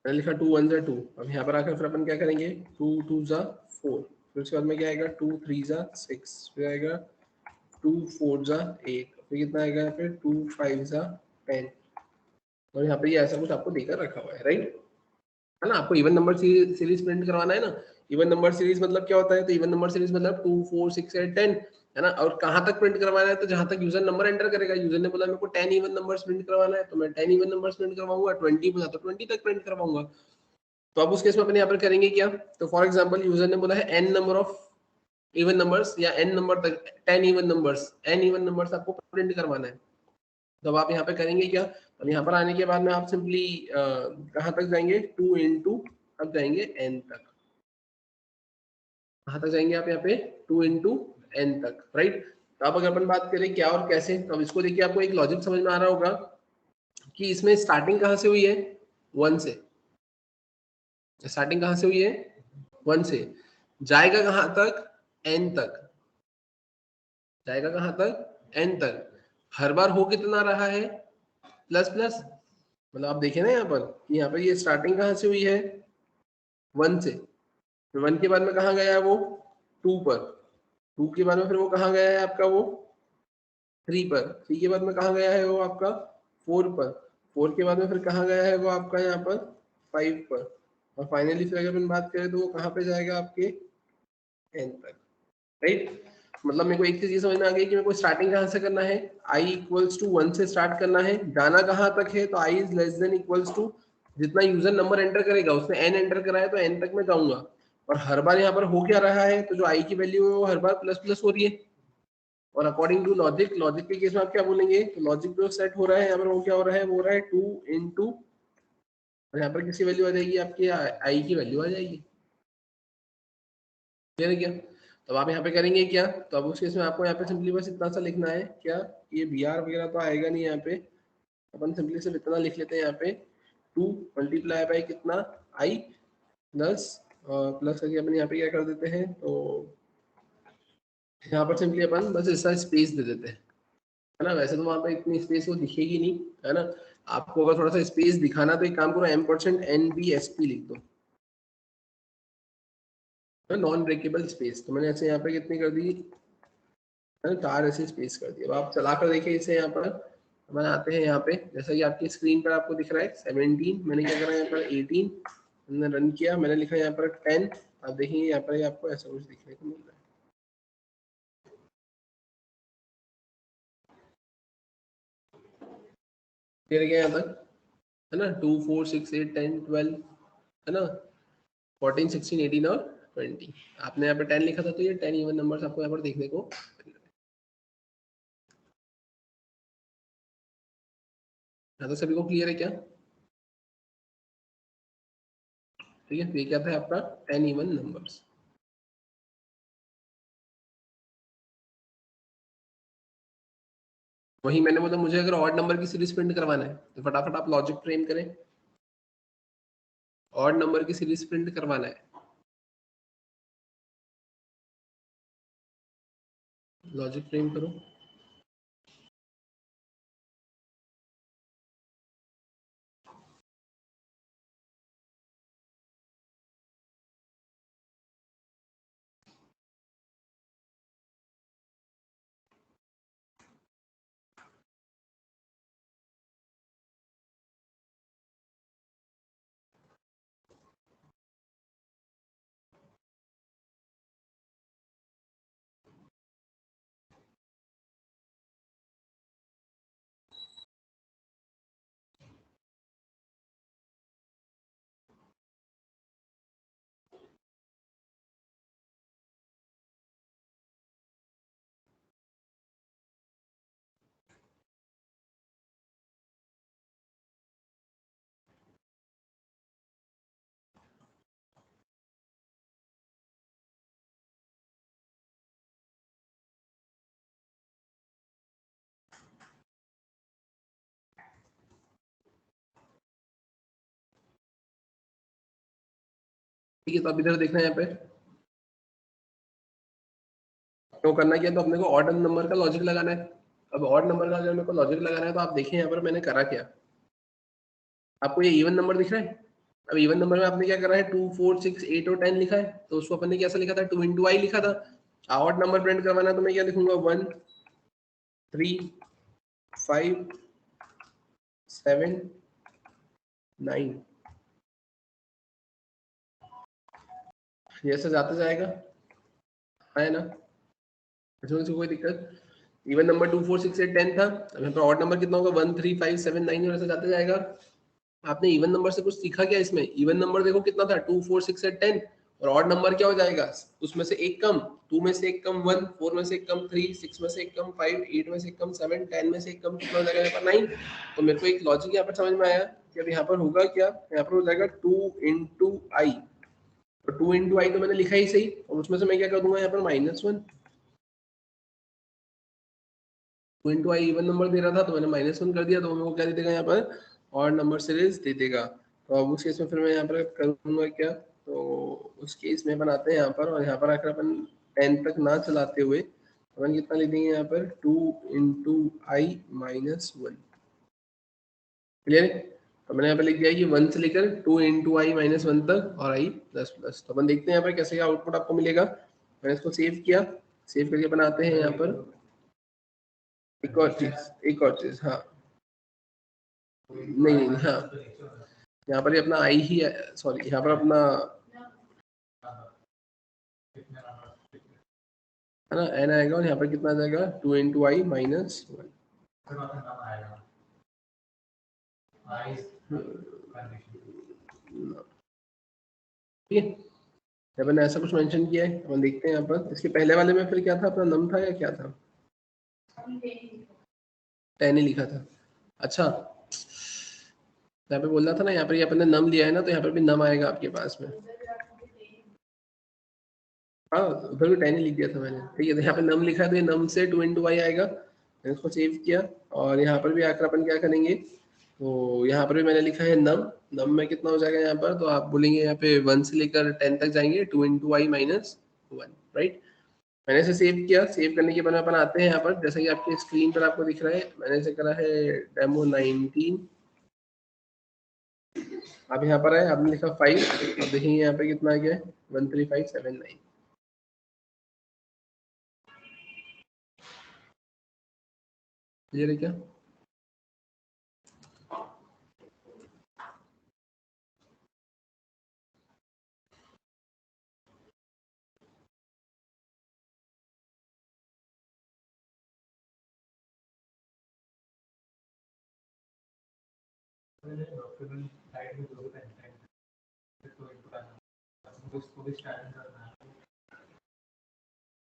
मैंने लिखा 2 1 जा 2। अब यहाँ पर आकर फिर अपन क्या करेंगे, 2 2 जा 4, फिर उसके बाद में क्या आएगा 2 3 जा 6, फिर आएगा 2 4 जा 8, फिर कितना आएगा, फिर 2 5 जा 10। और यहाँ पे ये ऐसा कुछ आपको देकर रखा हुआ है, राइट, है ना। आपको इवन नंबर सीरीज प्रिंट करवाना है ना, इवन नंबर सीरीज मतलब क्या होता है, तो इवन नंबर सीरीज मतलब 2 4 6 8 10 है ना। और कहाँ तक प्रिंट करवाना है, तो जहां तक यूजर नंबर एंटर करेगा, यूजर ने बोला मेरे को 10 इवन नंबर्स प्रिंट करवाना है तो मैं 10 इवन नंबर्स प्रिंट करवाऊंगा, 20 बोला तो 20 तक प्रिंट करवाऊंगा। तो अब उस केस में अपन यहाँ पर करेंगे क्या, तो फॉर एग्जांपल यूजर ने बोला है n number of even numbers या n नंबर तक 10 even numbers, n even numbers आपको प्रिंट करवाना है। तो आप यहाँ पे करेंगे क्या, अब यहाँ पर आने के बाद में आप सिंपली कहाँ तक जाएंगे, 2 इंटू अब जाएंगे n तक, कहाँ तक जाएंगे आप यहाँ पे 2 इंटू n तक, राइट। तो अब अगर अपन बात करें क्या और कैसे, तो अब इसको देखिए आपको एक लॉजिक समझ में आ रहा होगा कि इसमें स्टार्टिंग कहाँ से हुई है, 1 से, स्टार्टिंग कहाँ से हुई है 1 से, जाएगा कहाँ तक n तक, जाएगा कहाँ तक n तक, हर बार हो कितना रहा है प्लस प्लस, मतलब आप देखें ना यहाँ पर कि यहाँ पर ये स्टार्टिंग कहाँ से हुई है 1 से, फिर 1 के बाद में कहाँ गया है वो 2 पर, 2 के बाद में फिर वो कहाँ गया है आपका वो 3 पर, 3 के बाद में कहाँ गया है वो आपका 4 पर, 4 के बाद में फिर कहाँ गया है वो आपका यहाँ पर 5 पर, और फाइनली फिर अगर अपन बात करें तो वो कहाँ पे जाएगा आपके 10 तक, राइट। मतलब मेरे को एक चीज ये समझ में आ गई कि मेरे को स्टार्टिंग कहाँ से करना है, i इक्वल्स टू 1 से स्टार्ट करना है, जाना कहाँ तक है, तो i is less than equals to जितना यूजर नंबर एंटर करेगा, उसने n एंटर करा है तो n तक मैं जाऊंगा, और हर बार यहाँ पर हो क्या रहा है, तो जो i की वैल्यू है वो हर बार प्लस प्लस हो रही है। और अकॉर्डिंग टू लॉजिक, लॉजिक के केस में आप क्या बोलेंगे, तो लॉजिक जो सेट हो रहा है यहाँ पर वो क्या हो रहा है, वो हो रहा है 2 इंटू, और यहाँ पर किसी वैल्यू आ जाएगी आपकी i की वैल्यू आ जाएगी, क्लियर है क्या। तो आप यहाँ पे करेंगे क्या, तो अब उस केस में आपको यहाँ पे सिंपली बस इतना सा लिखना है क्या, ये बी आर वगैरह तो आएगा नहीं यहाँ पे, अपन सिंपली सिर्फ इतना लिख लेते हैं यहाँ पे 2 मल्टीप्लाई बाई कितना आई प्लस, प्लस करके अपन यहाँ पे क्या कर देते हैं, तो यहाँ पर सिंपली अपन बस ऐसा स्पेस दे देते हैं, है ना। वैसे तो वहाँ पे इतनी स्पेस वो दिखेगी नहीं, है ना। आपको अगर थोड़ा सा स्पेस दिखाना तो एक काम करो m%nbsp लिख दो, नॉन ब्रेकेबल स्पेस, तो मैंने ऐसे यहाँ पे कितनी कर दी, है ना, 4 ऐसे स्पेस कर दिया। अब आप चला कर देखिए इसे, यहाँ पर अपन आते हैं यहाँ पे, जैसा कि आपकी स्क्रीन पर आपको दिख रहा है 17, मैंने क्या करा यहाँ पर 18, मैंने रन किया, मैंने लिखा यहाँ पर 10, आप देखेंगे यहाँ पर आपको ऐसा कुछ दिखने को मिल रहा है, फिर गया यहाँ तक, है ना, 2 4 6 8 10 12, है ना, 14 16 18 और 20, आपने यहाँ पे 10 लिखा था तो ये 10 इवन नंबर्स आपको यहाँ पर देखने को, हाँ तो सभी को क्लियर है क्या, ठीक है। तो ये क्या था आपका 10 इवन नंबर्स। वही मैंने बोला, मुझे अगर ऑड नंबर की सीरीज प्रिंट करवाना है तो फटाफट आप लॉजिक फ्रेम करें, ऑड नंबर की सीरीज प्रिंट करवाना है, लॉजिक फ्रेम करो। ठीक है, तो अब इधर देखना है यहाँ पे, तो करना क्या, तो अपने को ऑड नंबर का लॉजिक लगाना है। अब ऑड नंबर का अगर मेरे को लॉजिक लगाना है तो आप देखिए यहाँ पर मैंने करा क्या, आपको ये इवन नंबर दिख रहा है, अब इवन नंबर में आपने क्या करा है 2 4 6 8 और 10 लिखा है, तो उसको अपन ने कैसा लिखा था 2 इंटू आई लिखा था। ऑड नंबर प्रिंट करवाना है तो मैं क्या लिखूंगा 1 3 5 7 9, ये ऐसे जाता जाएगा, है ना, इसमें से कोई दिक्कत। इवन नंबर 2 4 6 8 10 था, अब यहाँ पर ऑड नंबर कितना होगा 1 3 5 7 9 और ऐसे जाता जाएगा। आपने इवन नंबर से कुछ सीखा क्या इसमें? इवन नंबर देखो कितना था 2 4 6 8 10, और ऑड नंबर क्या हो जाएगा, उसमें से एक कम 2 में से एक कम 1, 4 में से एक कम 3, 6 में से एक कम 5, 8 में से एक कम 7, 10 में से एक कम कितना हो जाएगा यहाँ पर 9। तो मेरे को एक लॉजिक यहाँ पर समझ में आया कि अब यहाँ पर होगा क्या, यहाँ पर हो जाएगा 2 into i, तो 2 into i तो मैंने लिखा ही सही, और उसमें से मैं क्या कर दूंगा यहाँ पर -1। 2 into i इवन नंबर दे रहा था तो मैंने -1 कर दिया, तो मेरे को क्या दे देगा यहाँ पर, ऑड नंबर सीरीज दे देगा। तो अब उस केस में फिर मैं यहाँ पर करूँगा क्या, तो उस केस में बनाते हैं यहाँ पर, और यहाँ पर आकर अपन 10 तक ना चलाते हुए अपन कितना लिख देंगे यहाँ पर 2 into i -1। क्लियर? तो मैंने यहाँ पर लिख दिया कि 1 से लेकर 2 into i -1 तक और i प्लस। तो अपन देखते हैं यहाँ पर कैसे आउटपुट आपको मिलेगा। मैंने इसको सेव किया, सेव करके बनाते हैं यहाँ पर एक और चीज हाँ, नहीं हाँ, यहाँ पर ही अपना आई ही है, सॉरी यहाँ पर अपना है ना एन आएगा, और यहाँ पर कितना आ जाएगा 2 into i -1। ठीक है, जब मैंने ऐसा कुछ मेंशन किया है, अपन देखते हैं यहाँ पर इसके पहले वाले में फिर क्या था, अपना नम था या क्या था, 10 ही लिखा था। अच्छा, यहाँ पे बोल रहा था ना, यहाँ पर ये अपन ने नम लिया है ना, तो यहाँ पर भी नम आएगा आपके पास में। हाँ, उधर भी 10 ही लिख दिया था मैंने, ठीक है। तो यहाँ पे नम लिखा है, तो ये नम से 2 into i आएगा। मैंने इसको सेव किया, और यहाँ पर भी आकर अपन क्या करेंगे, तो यहाँ पर भी मैंने लिखा है नम, नम में कितना हो जाएगा यहाँ पर, तो आप बोलेंगे यहाँ पे 1 से लेकर 10 तक जाएंगे, 2 into i -1, राइट। मैंने इसे सेव किया, सेव करने के बाद अपन आते हैं यहाँ पर, जैसा कि आपकी स्क्रीन पर आपको दिख रहा है, मैंने इसे करा है डेमो 19। अब यहाँ पर है, आपने लिखा 5, अब देखेंगे यहाँ पे कितना आ गया है 13579। क्लियर है क्या?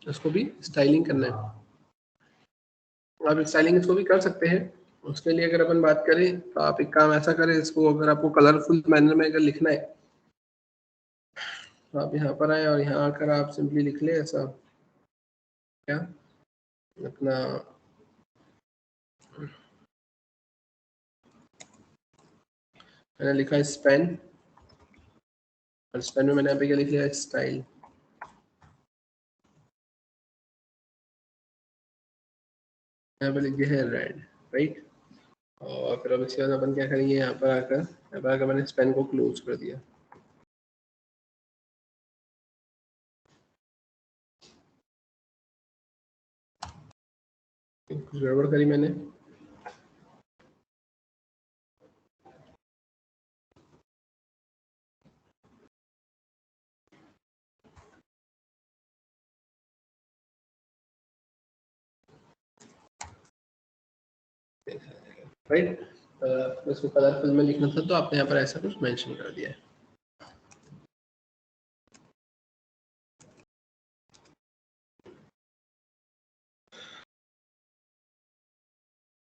इसको भी स्टाइलिंग करना है, आप स्टाइलिंग इसको भी कर सकते हैं। उसके लिए अगर अपन बात करें, तो आप एक काम ऐसा करें, इसको अगर आपको कलरफुल मैनर में अगर लिखना है, तो आप यहाँ पर आए और यहाँ आकर आप सिंपली लिख ले ऐसा क्या, अपना मैंने लिखा है स्पेन, और स्पेन में मैंने यहाँ पे क्या लिख लिया है, स्टाइल। यहाँ पे लिख दिया है रेड, राइट। और फिर अब इसके बाद अपन क्या करेंगे, यहाँ पर आकर मैंने स्पेन को क्लोज कर दिया। कुछ गड़बड़ करी मैंने, राइट। इसको कलरफुल में लिखना था, तो आपने यहाँ पर ऐसा कुछ मेंशन कर दिया है।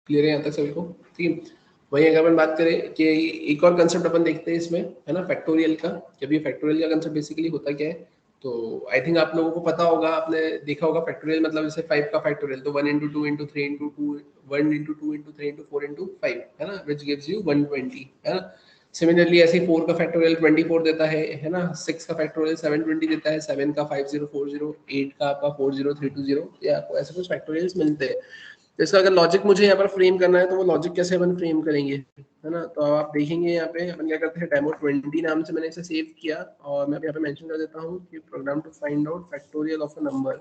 क्लियर है यहाँ तक सभी को? ठीक है। वही अगर अपन बात करें कि एक और कंसेप्ट अपन देखते हैं इसमें, है ना, फैक्टोरियल का। जब ये फैक्टोरियल का कंसेप्ट बेसिकली होता क्या है, तो आई थिंक आप लोगों को पता होगा, आपने देखा होगा फैक्टोरियल मतलब जैसे 5 का फैक्टोरियल, तो 1 into 2 into 3 into 2, 1 into 2 into 3 into 4 into 5, है ना, which gives you 120, है ना। सिमिलरली ऐसे 4 का फैक्टोरियल 24 देता है ना, 6 का फैक्टोरियल 720 देता है, 7 का 5040, 8 का आपका 40320, ये आपको ऐसे कुछ फैक्टोरियल्स मिलते हैं। तो इसका अगर लॉजिक मुझे यहाँ पर फ्रेम करना है, तो वो लॉजिक कैसे अपन फ्रेम करेंगे, है ना। तो आप देखेंगे यहाँ पे अपन क्या करते हैं, डेमो 20 नाम से मैंने इसे सेव किया, और मैं यहाँ पे मेंशन कर देता हूँ कि program to find out factorial of a number,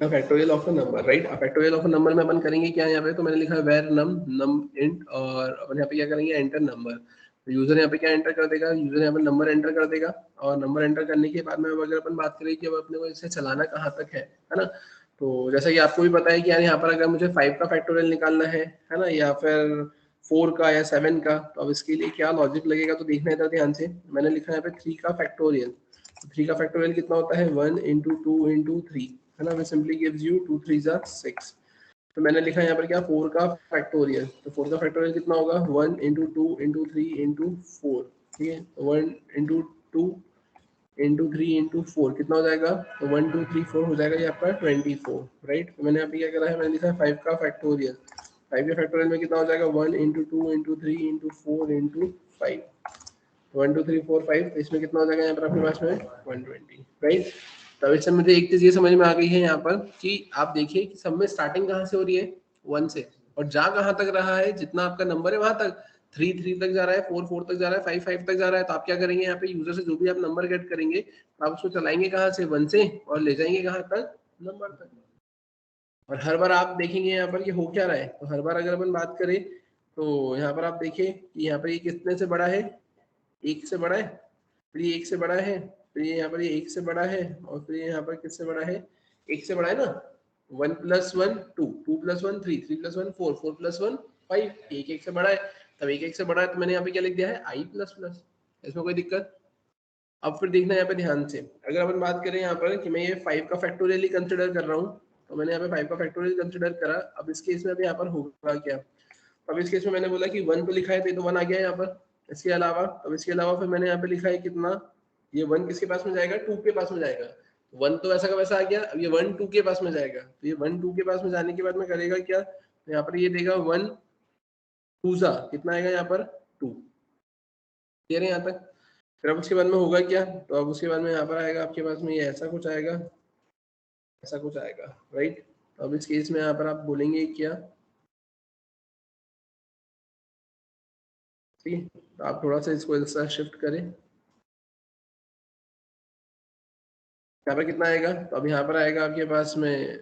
factorial of a number, right. Factorial of a number में अपन करेंगे क्या, यहाँ पे तो मैंने लिखा है वेर नम इंट, और अपन यहाँ पे क्या करेंगे, एंटर नंबर। यूजर यहाँ पे क्या एंटर कर देगा, यूजर यहाँ पे नंबर एंटर कर देगा, और नंबर एंटर करने के बाद में अगर अपन बात करें कि अब अपने को इसे चलाना कहाँ तक है ना, तो जैसा कि आपको भी पता है कि यार यहाँ पर अगर मुझे 5 का फैक्टोरियल निकालना है ना, या फिर 4 का या 7 का, तो अब इसके लिए क्या लॉजिक लगेगा तो देखना है ध्यान से। मैंने लिखा है यहाँ पे 3 का फैक्टोरियल। 3 का फैक्टोरियल कितना होता है, 1 into 2 into 3 है ना, विच simply gives you 2 3s are 6। तो मैंने लिखा है यहाँ पर क्या, 4 का फैक्टोरियल। तो 4 का फैक्टोरियल कितना होगा, 1 into 2 into 3 into 4, ठीक है। 1 into 2 into 3 into 4 कितना हो जाएगा, तो 1 2 3 4 हो जाएगा ये आपका 24, राइट। तो मैंने यहाँ पे क्या करा है, मैंने लिखा है 5 का फैक्टोरियल। 5 के फैक्टोरियल में कितना हो जाएगा, 1 into 2 into 3 into 4 into 5, 1 2 3 4 5, तो इसमें कितना हो जाएगा यहाँ पर आपके पास में 120, राइट। तो इससे मुझे एक चीज ये समझ में आ गई है यहाँ पर कि आप देखिए कि सब में स्टार्टिंग कहाँ से हो रही है, 1 से, और जा कहाँ तक रहा है, जितना आपका नंबर है वहां तक, 3 3 तक जा रहा है, 4 4 तक जा रहा है, 5 5 तक जा रहा है। तो आप क्या करेंगे, यहाँ पे यूजर से जो भी आप नंबर गेट करेंगे, तो आप उसको चलाएंगे कहाँ से, 1 से, और ले जाएंगे कहाँ तक, नंबर तक। और हर बार आप देखेंगे यहाँ पर ये हो क्या रहा है, तो हर बार अगर अपन बात करें तो यहाँ पर आप देखिए कि यहाँ पर ये कितने से बड़ा है, 1 से बड़ा है, फिर ये 1 से बड़ा है, फिर ये यहाँ पर ये 1 से बड़ा है, और फिर यहाँ पर किससे बड़ा है, 1 से बड़ा है ना। 1 + 1 2, 2 + 1 3, 3 + 1 4, 4 + 1 5, 1 1 से बड़ा है। तब 1 1 से बड़ा है तो मैंने यहाँ पे क्या लिख दिया है, i ++, इसमें कोई दिक्कत। अब फिर देखना है यहाँ पे ध्यान से, अगर अपन बात करें यहाँ पर कि मैं ये 5 का फैक्टोरियल ही कंसिडर कर रहा हूँ, तो मैंने यहाँ पे 5 का फैक्टोरियल कंसिडर करा। अब इस केस में अभी यहाँ पर होगा क्या, अब इस केस में मैंने बोला कि 1 तो लिखा है, तो ये तो 1 आ गया यहाँ पर। इसके अलावा, अब इसके अलावा फिर मैंने यहाँ पे लिखा है कितना, ये 1 किसके पास में जाएगा, 2 के पास में जाएगा। 1 तो वैसा का वैसा आ गया, अब ये 1 2 के पास में जाएगा। तो ये 1 2 के पास में जाने के बाद में करेगा क्या, तो यहाँ पर ये देगा 1 2 कितना आएगा यहाँ पर 2, क्लियर है यहाँ तक। फिर अब उसके बाद में होगा क्या, तो अब उसके बाद में यहाँ पर आएगा आपके पास में ये ऐसा कुछ आएगा, ऐसा कुछ आएगा, राइट। तो अब इस केस में यहाँ पर आप बोलेंगे क्या, ठीक है। तो आप थोड़ा सा इसको ऐसा शिफ्ट करें, यहाँ पर कितना आएगा, तो अब यहाँ पर आएगा आपके पास में,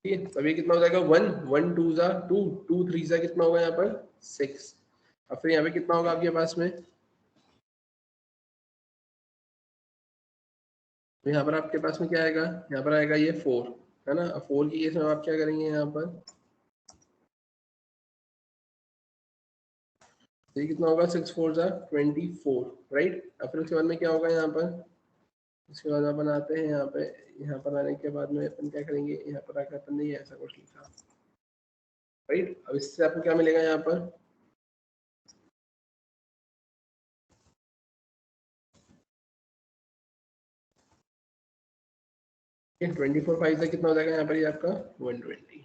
ठीक है। तो अभी कितना हो जाएगा, 1 1 2 2, 2 3 कितना होगा यहाँ पर 6। अब फिर यहाँ पे कितना होगा आपके पास में, तो यहाँ पर आपके पास में क्या आएगा, यहाँ पर आएगा ये 4, है ना। अब 4 की केस में आप क्या करेंगे यहाँ पर, ये कितना होगा, 6 4 24, राइट। अब फिर उसके बाद में क्या होगा यहाँ पर, उसके बाद अपन आते हैं यहाँ पे, यहाँ पर आने के बाद में अपन क्या करेंगे, यहाँ पर आकर अपन ने ऐसा कुछ लिखा, राइट। अब इससे आपको क्या मिलेगा यहाँ पर, 24 5 से कितना हो जाएगा यहाँ पर, ये आपका 120।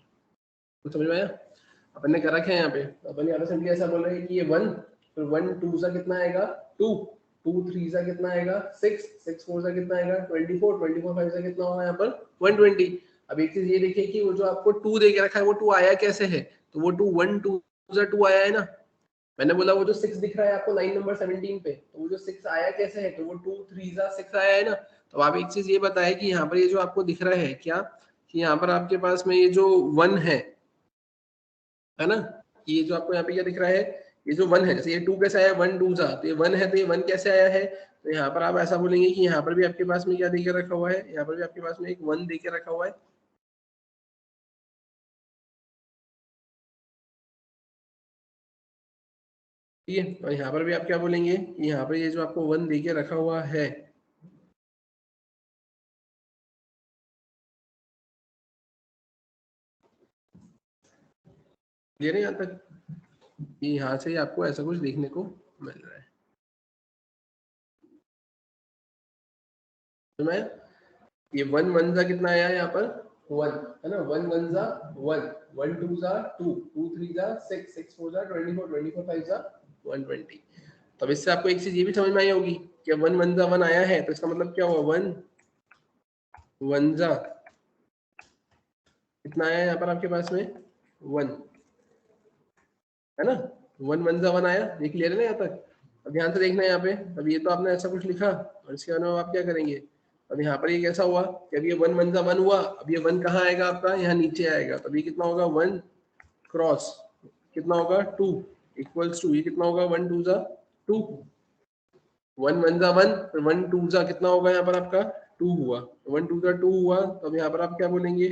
तो समझ में आया। अपन ने कर रखा है यहाँ पे, अपन यहाँ पे सिंपली ऐसा बोल रहे हैं कि ये 1, फिर 1 2 सा कितना आएगा 2, 2 3 सा कितना आएगा 6, 6 4 सा कितना आएगा 24, 24 5 सा कितना होगा यहाँ पर 120। अब एक चीज ये देखिए कि वो जो आपको 2 दे के रखा है वो 2 आया कैसे है, तो वो 2 1 2 सा 2 आया है ना। मैंने बोला वो जो 6 दिख रहा है आपको लाइन नंबर 17 पे, तो वो जो 6 आया कैसे है, तो वो 2 3 सा 6 आया है ना। तो आप एक चीज ये बताए कि यहाँ पर ये जो आपको दिख रहा है क्या, कि यहाँ पर आपके पास में ये जो 1 है ना, ये जो आपको यहाँ पे क्या दिख रहा है, ये जो 1 है, जैसे ये 2 कैसे आया 1 2 सा, तो ये 1 है, तो ये 1 कैसे आया है, तो यहाँ पर आप ऐसा बोलेंगे कि यहाँ पर भी आपके पास में क्या देके रखा हुआ है, यहाँ पर भी आपके पास में एक 1 देके रखा हुआ है, ठीक है। और यहाँ पर भी आप क्या बोलेंगे, यहाँ पर ये जो आपको 1 देके रखा हुआ है, क्लियर है यहाँ तक, कि यहाँ से आपको ऐसा कुछ देखने को मिल रहा है। तो मैं ये 1 1 सा कितना आया यहाँ पर 1, है ना, 1 1 सा 1, 1 2 सा 2, 2 3 सा 6, 6 4 सा 24, 24 5 सा 120। तब इससे आपको एक चीज ये भी समझ में आई होगी कि 1 1 सा 1 आया है, तो इसका मतलब क्या हुआ, 1 1 सा कितना आया यहाँ पर आपके पास में 1, है ना, 1 1 सा 1 आया, ये क्लियर है ना यहाँ तक। अब ध्यान से देखना है यहाँ पे, अब ये तो आपने ऐसा कुछ लिखा, और इसके बाद में आप क्या करेंगे, अब यहाँ पर ये कैसा हुआ कि अब ये 1 1 सा 1 हुआ, अब ये 1 कहाँ आएगा आपका, यहाँ नीचे आएगा, तब ये कितना होगा 1 क्रॉस, कितना होगा 2 इक्वल्स टू, ये कितना होगा 1 2 जा 2, 1 1 जा 1, फिर 1 2 जा कितना होगा यहाँ पर आपका 2 हुआ, 1 2 जा 2 हुआ। तो अब यहाँ पर आप क्या बोलेंगे,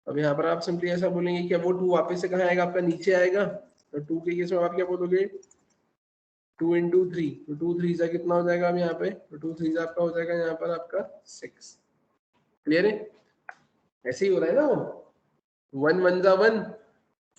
अब यहाँ पर आप सिंपली ऐसा बोलेंगे कि अब वो 2 वापस से कहाँ आएगा, आपका नीचे आएगा। तो 2 के केस में आप क्या बोलोगे 2 into 3, तो 2 3 जा कितना हो जाएगा अब यहाँ पे, तो 2 3 जा आपका हो जाएगा यहाँ पर आपका 6। क्लियर है, ऐसे ही हो रहा है ना वो 1 1 जा 1,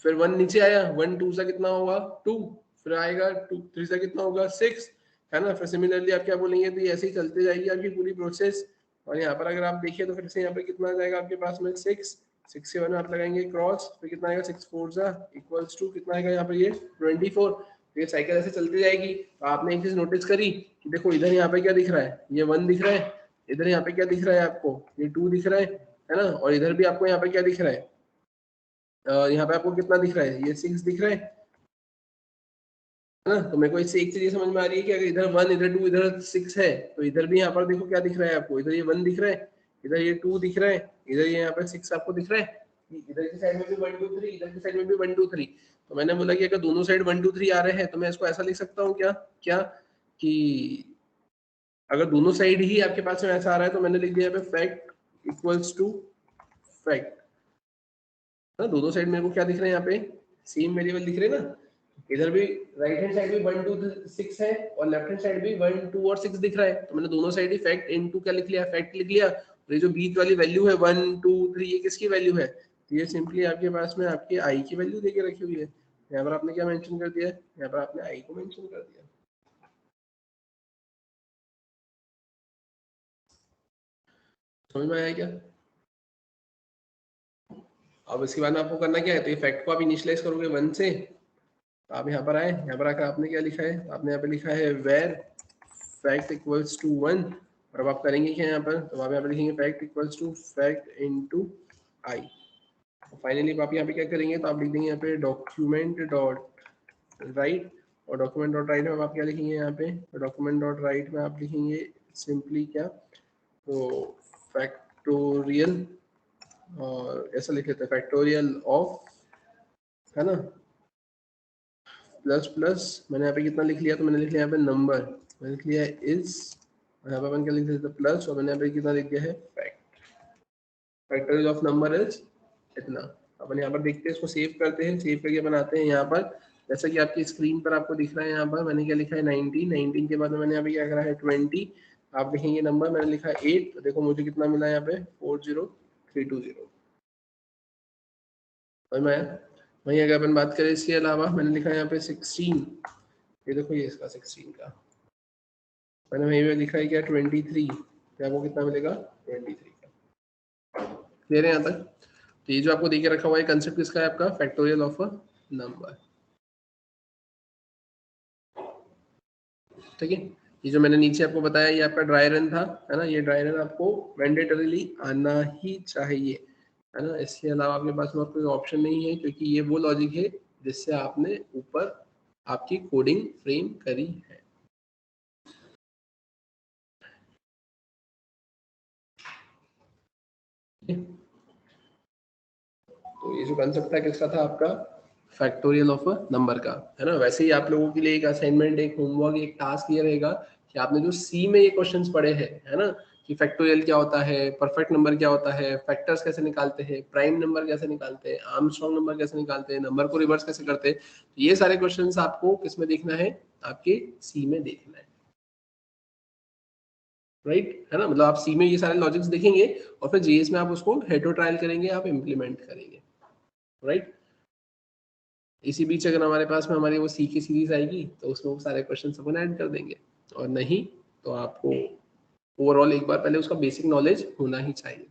फिर 1 नीचे आया, 1 2 जा कितना होगा 2, फिर आएगा 2 3 जा कितना होगा 6, है ना। फिर सिमिलरली आप क्या बोलेंगे, तो ये ऐसे ही चलते जाएगी आपकी पूरी प्रोसेस। और यहाँ पर अगर आप देखिए तो फिर से यहाँ पर कितना आ जाएगा आपके पास में 6 6 से 1 आप लगाएंगे क्रॉस, फिर कितना आएगा 6 4 जा इक्वल्स टू कितना आएगा यहाँ पर ये 24। ये साइकिल ऐसे चलती जाएगी। तो आपने एक चीज नोटिस करी कि देखो इधर यहाँ पे क्या दिख रहा है, ये 1 दिख रहा है, इधर यहाँ पे क्या दिख रहा है आपको, ये 2 दिख रहा है ना, और इधर भी आपको यहाँ पे क्या दिख रहा है, यहाँ पे आपको कितना दिख रहा है, ये 6 दिख रहा है ना। तो मेरे को इससे एक चीज समझ में आ रही है कि अगर इधर 1 इधर 2 इधर 6 है, तो इधर भी यहाँ पर देखो क्या दिख रहा है आपको, इधर ये 1 दिख रहा है, इधर ये 2 दिख रहा है, इधर ये यहाँ पे 6 आपको दिख रहा है, इधर की साइड में भी 1 2 3, इधर की साइड में भी 1 2 3। तो मैंने बोला कि अगर दोनों साइड 1 2 3 आ रहे हैं तो मैं इसको ऐसा लिख सकता हूँ क्या क्या कि अगर दोनों साइड ही आपके पास में ऐसा आ रहा है, तो मैंने लिख दिया यहाँ पे फैक्ट इक्वल्स टू फैक्ट, ना दोनों साइड मेरे को क्या दिख रहे हैं यहाँ पे सेम वेरिएबल दिख रहे हैं ना। इधर भी राइट हैंड साइड भी 1 2 6 है और लेफ्ट हैंड साइड भी 1 2 और 6 दिख रहा है, तो मैंने दोनों साइड ही फैक्ट इनटू क्या लिख लिया, फैक्ट लिख लिया। और ये जो बीच वाली वैल्यू है 1 2 3 ये किसकी वैल्यू है, तो ये सिंपली आपके पास में आपके आई की वैल्यू देके रखी हुई है। यहाँ पर आपने क्या मेंशन कर दिया, यहाँ पर आपने आई को मेंशन कर दिया। समझ में आया क्या। अब इसके बाद में आपको करना क्या है, तो ये फैक्ट को आप इनिशियलाइज करोगे 1 से, तो आप यहाँ पर आए, यहाँ पर आकर आपने क्या लिखा है, तो आपने यहाँ पे लिखा है वेर फैक्ट इक्वल्स टू 1, और अब आप करेंगे क्या यहाँ पर, तो आप यहाँ पर लिखेंगे fact equals to fact into I. Finally आप यहाँ पे क्या करेंगे, तो आप लिख देंगे यहाँ पे डॉक्यूमेंट डॉट राइट, और डॉक्यूमेंट डॉट राइट में आप क्या लिखेंगे यहाँ पे, तो डॉक्यूमेंट डॉट राइट में आप लिखेंगे सिंपली क्या, तो फैक्टोरियल, और ऐसा लिख लेते हैं फैक्टोरियल ऑफ, है ना, प्लस प्लस मैंने यहाँ पे कितना लिख लिया, तो मैंने लिख लिया यहाँ पे नंबर, मैंने लिख लिया इज, और यहाँ पे अपन क्या लिख देते प्लस, और मैंने यहाँ पे कितना लिख दिया है fact, factorial of number is इतना। अपन यहाँ पर देखते हैं, इसको सेव करते हैं, सेव करके बनाते हैं यहाँ पर, जैसा कि आपकी स्क्रीन पर आपको दिख रहा है, यहाँ पर मैंने क्या लिखा है 19, 19 के बाद में मैंने यहाँ पे क्या करा है 20, आप लिखेंगे नंबर, मैंने लिखा है 8, तो देखो मुझे कितना मिला यहाँ पे 40320। समझ में आया। वहीं अगर अपन बात करें इसके अलावा, मैंने लिखा है यहाँ पे 16, ये देखो ये इसका 16 का, मैंने वहीं पे लिखा है क्या 23, तो आपको कितना मिलेगा 23 का। क्लियर है यहाँ तक। तो ये जो आपको देके रखा हुआ है कंसेप्ट किसका है, आपका फैक्टोरियल ऑफ अ नंबर, ठीक है। ये जो मैंने नीचे आपको बताया ये आपका ड्राई रन था, है ना, ये ड्राई रन आपको मैंडेटरीली आना ही चाहिए, है ना। इसके अलावा आपके पास में कोई ऑप्शन नहीं है, क्योंकि ये वो लॉजिक है जिससे आपने ऊपर आपकी कोडिंग फ्रेम करी है। तो ये जो कंसेप्ट था किसका था, आपका फैक्टोरियल ऑफ अ नंबर का, है ना। वैसे ही आप लोगों के लिए एक असाइनमेंट, एक होमवर्क, एक टास्क ये रहेगा कि आपने जो सी में ये क्वेश्चंस पढ़े हैं, है ना, कि फैक्टोरियल क्या होता है, परफेक्ट नंबर क्या होता है, फैक्टर्स कैसे निकालते हैं, प्राइम नंबर कैसे निकालते हैं, आर्मस्ट्रांग नंबर कैसे निकालते हैं, नंबर को रिवर्स कैसे करते हैं, तो ये सारे क्वेश्चंस आपको किसमें देखना है, आपके सी में देखना है, राइट, है ना। मतलब आप सी में ये सारे लॉजिक्स देखेंगे और फिर जेएस में आप उसको हेडो ट्रायल करेंगे, आप इम्प्लीमेंट करेंगे, राइट। इसी बीच अगर हमारे पास में हमारी वो सी की सीरीज आएगी तो उसमें वो सारे क्वेश्चन अपन ऐड कर देंगे, और नहीं तो आपको ओवरऑल एक बार पहले उसका बेसिक नॉलेज होना ही चाहिए।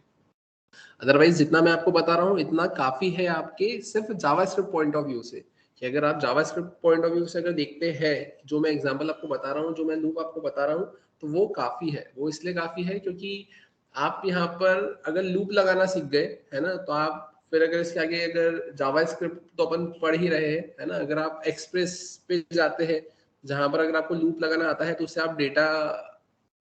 अदरवाइज जितना मैं आपको बता रहा हूँ इतना काफी है आपके सिर्फ जावास्क्रिप्ट पॉइंट ऑफ व्यू से, कि अगर आप जावास्क्रिप्ट पॉइंट ऑफ व्यू से अगर देखते हैं, जो मैं एग्जांपल आपको बता रहा हूँ, जो मैं लूप आपको बता रहा हूँ, तो वो काफी है। वो इसलिए काफी है क्योंकि आप यहाँ पर अगर लूप लगाना सीख गए, है ना, तो आप फिर अगर इसके आगे अगर जावास्क्रिप्ट तो अपन पढ़ ही रहे हैं, है ना, अगर आप एक्सप्रेस पे जाते हैं जहां पर अगर आपको लूप लगाना आता है तो उससे आप डेटा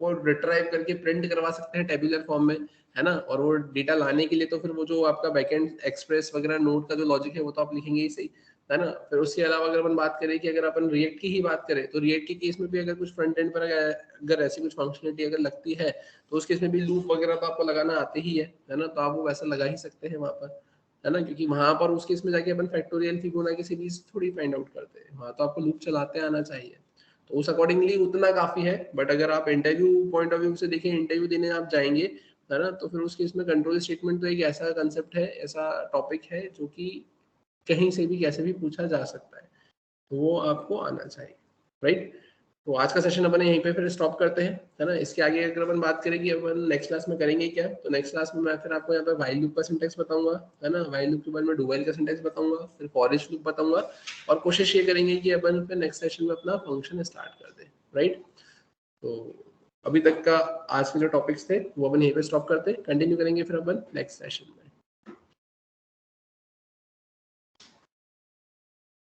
को रिट्राइव करके प्रिंट करवा सकते हैं टेबुलर फॉर्म में, है ना। और वो डेटा लाने के लिए तो फिर वो जो आपका बैकएंड एक्सप्रेस वगैरह नोड का जो लॉजिक है वो तो आप लिखेंगे ही सही। है ना। फिर उसके अलावा अगर अपन बात करें कि अगर अपन रिएक्ट की ही बात करें तो रिएक्ट के केस में भी अगर कुछ फ्रंट एंड पर अगर ऐसी कुछ फंक्शनलिटी अगर लगती है तो उस केस में भी लूप वगैरह तो आपको लगाना आते ही है ना, तो आप वो वैसा लगा ही सकते हैं वहां पर, है ना, क्योंकि वहां पर उस केस में जाके अपन फैक्टोरियल फिबोनाची सीरीज थोड़ी फाइंड आउट करते हैं, वहां तो आपको लूप चलाते आना चाहिए, तो उस अकॉर्डिंगली उतना काफी है। बट अगर आप इंटरव्यू पॉइंट ऑफ व्यू से देखें, इंटरव्यू देने आप जाएंगे, है ना, तो फिर उस केस में कंट्रोल स्टेटमेंट तो एक ऐसा कंसेप्ट है, ऐसा टॉपिक है जो कि कहीं से भी कैसे भी पूछा जा सकता है, तो वो आपको आना चाहिए, राइट। तो आज का सेशन अपन यहीं पे फिर स्टॉप करते हैं, है ना। इसके आगे अगर अपन बात करेंगे अपन नेक्स्ट क्लास में करेंगे क्या, तो नेक्स्ट क्लास में मैं फिर आपको यहाँ पे व्हाइल लूप का सिंटेक्स बताऊंगा, है ना, व्हाइल लूप के बाद में डू व्हाइल का सिंटेक्स बताऊंगा, फिर फॉर ईच लूप बताऊंगा, और कोशिश ये करेंगे कि अपन फिर नेक्स्ट सेशन में अपना फंक्शन स्टार्ट कर दें, राइट। तो अभी तक का आज के जो टॉपिक्स थे वो अपन यहीं पे स्टॉप करते हैं, कंटिन्यू करेंगे फिर अपन नेक्स्ट सेशन में।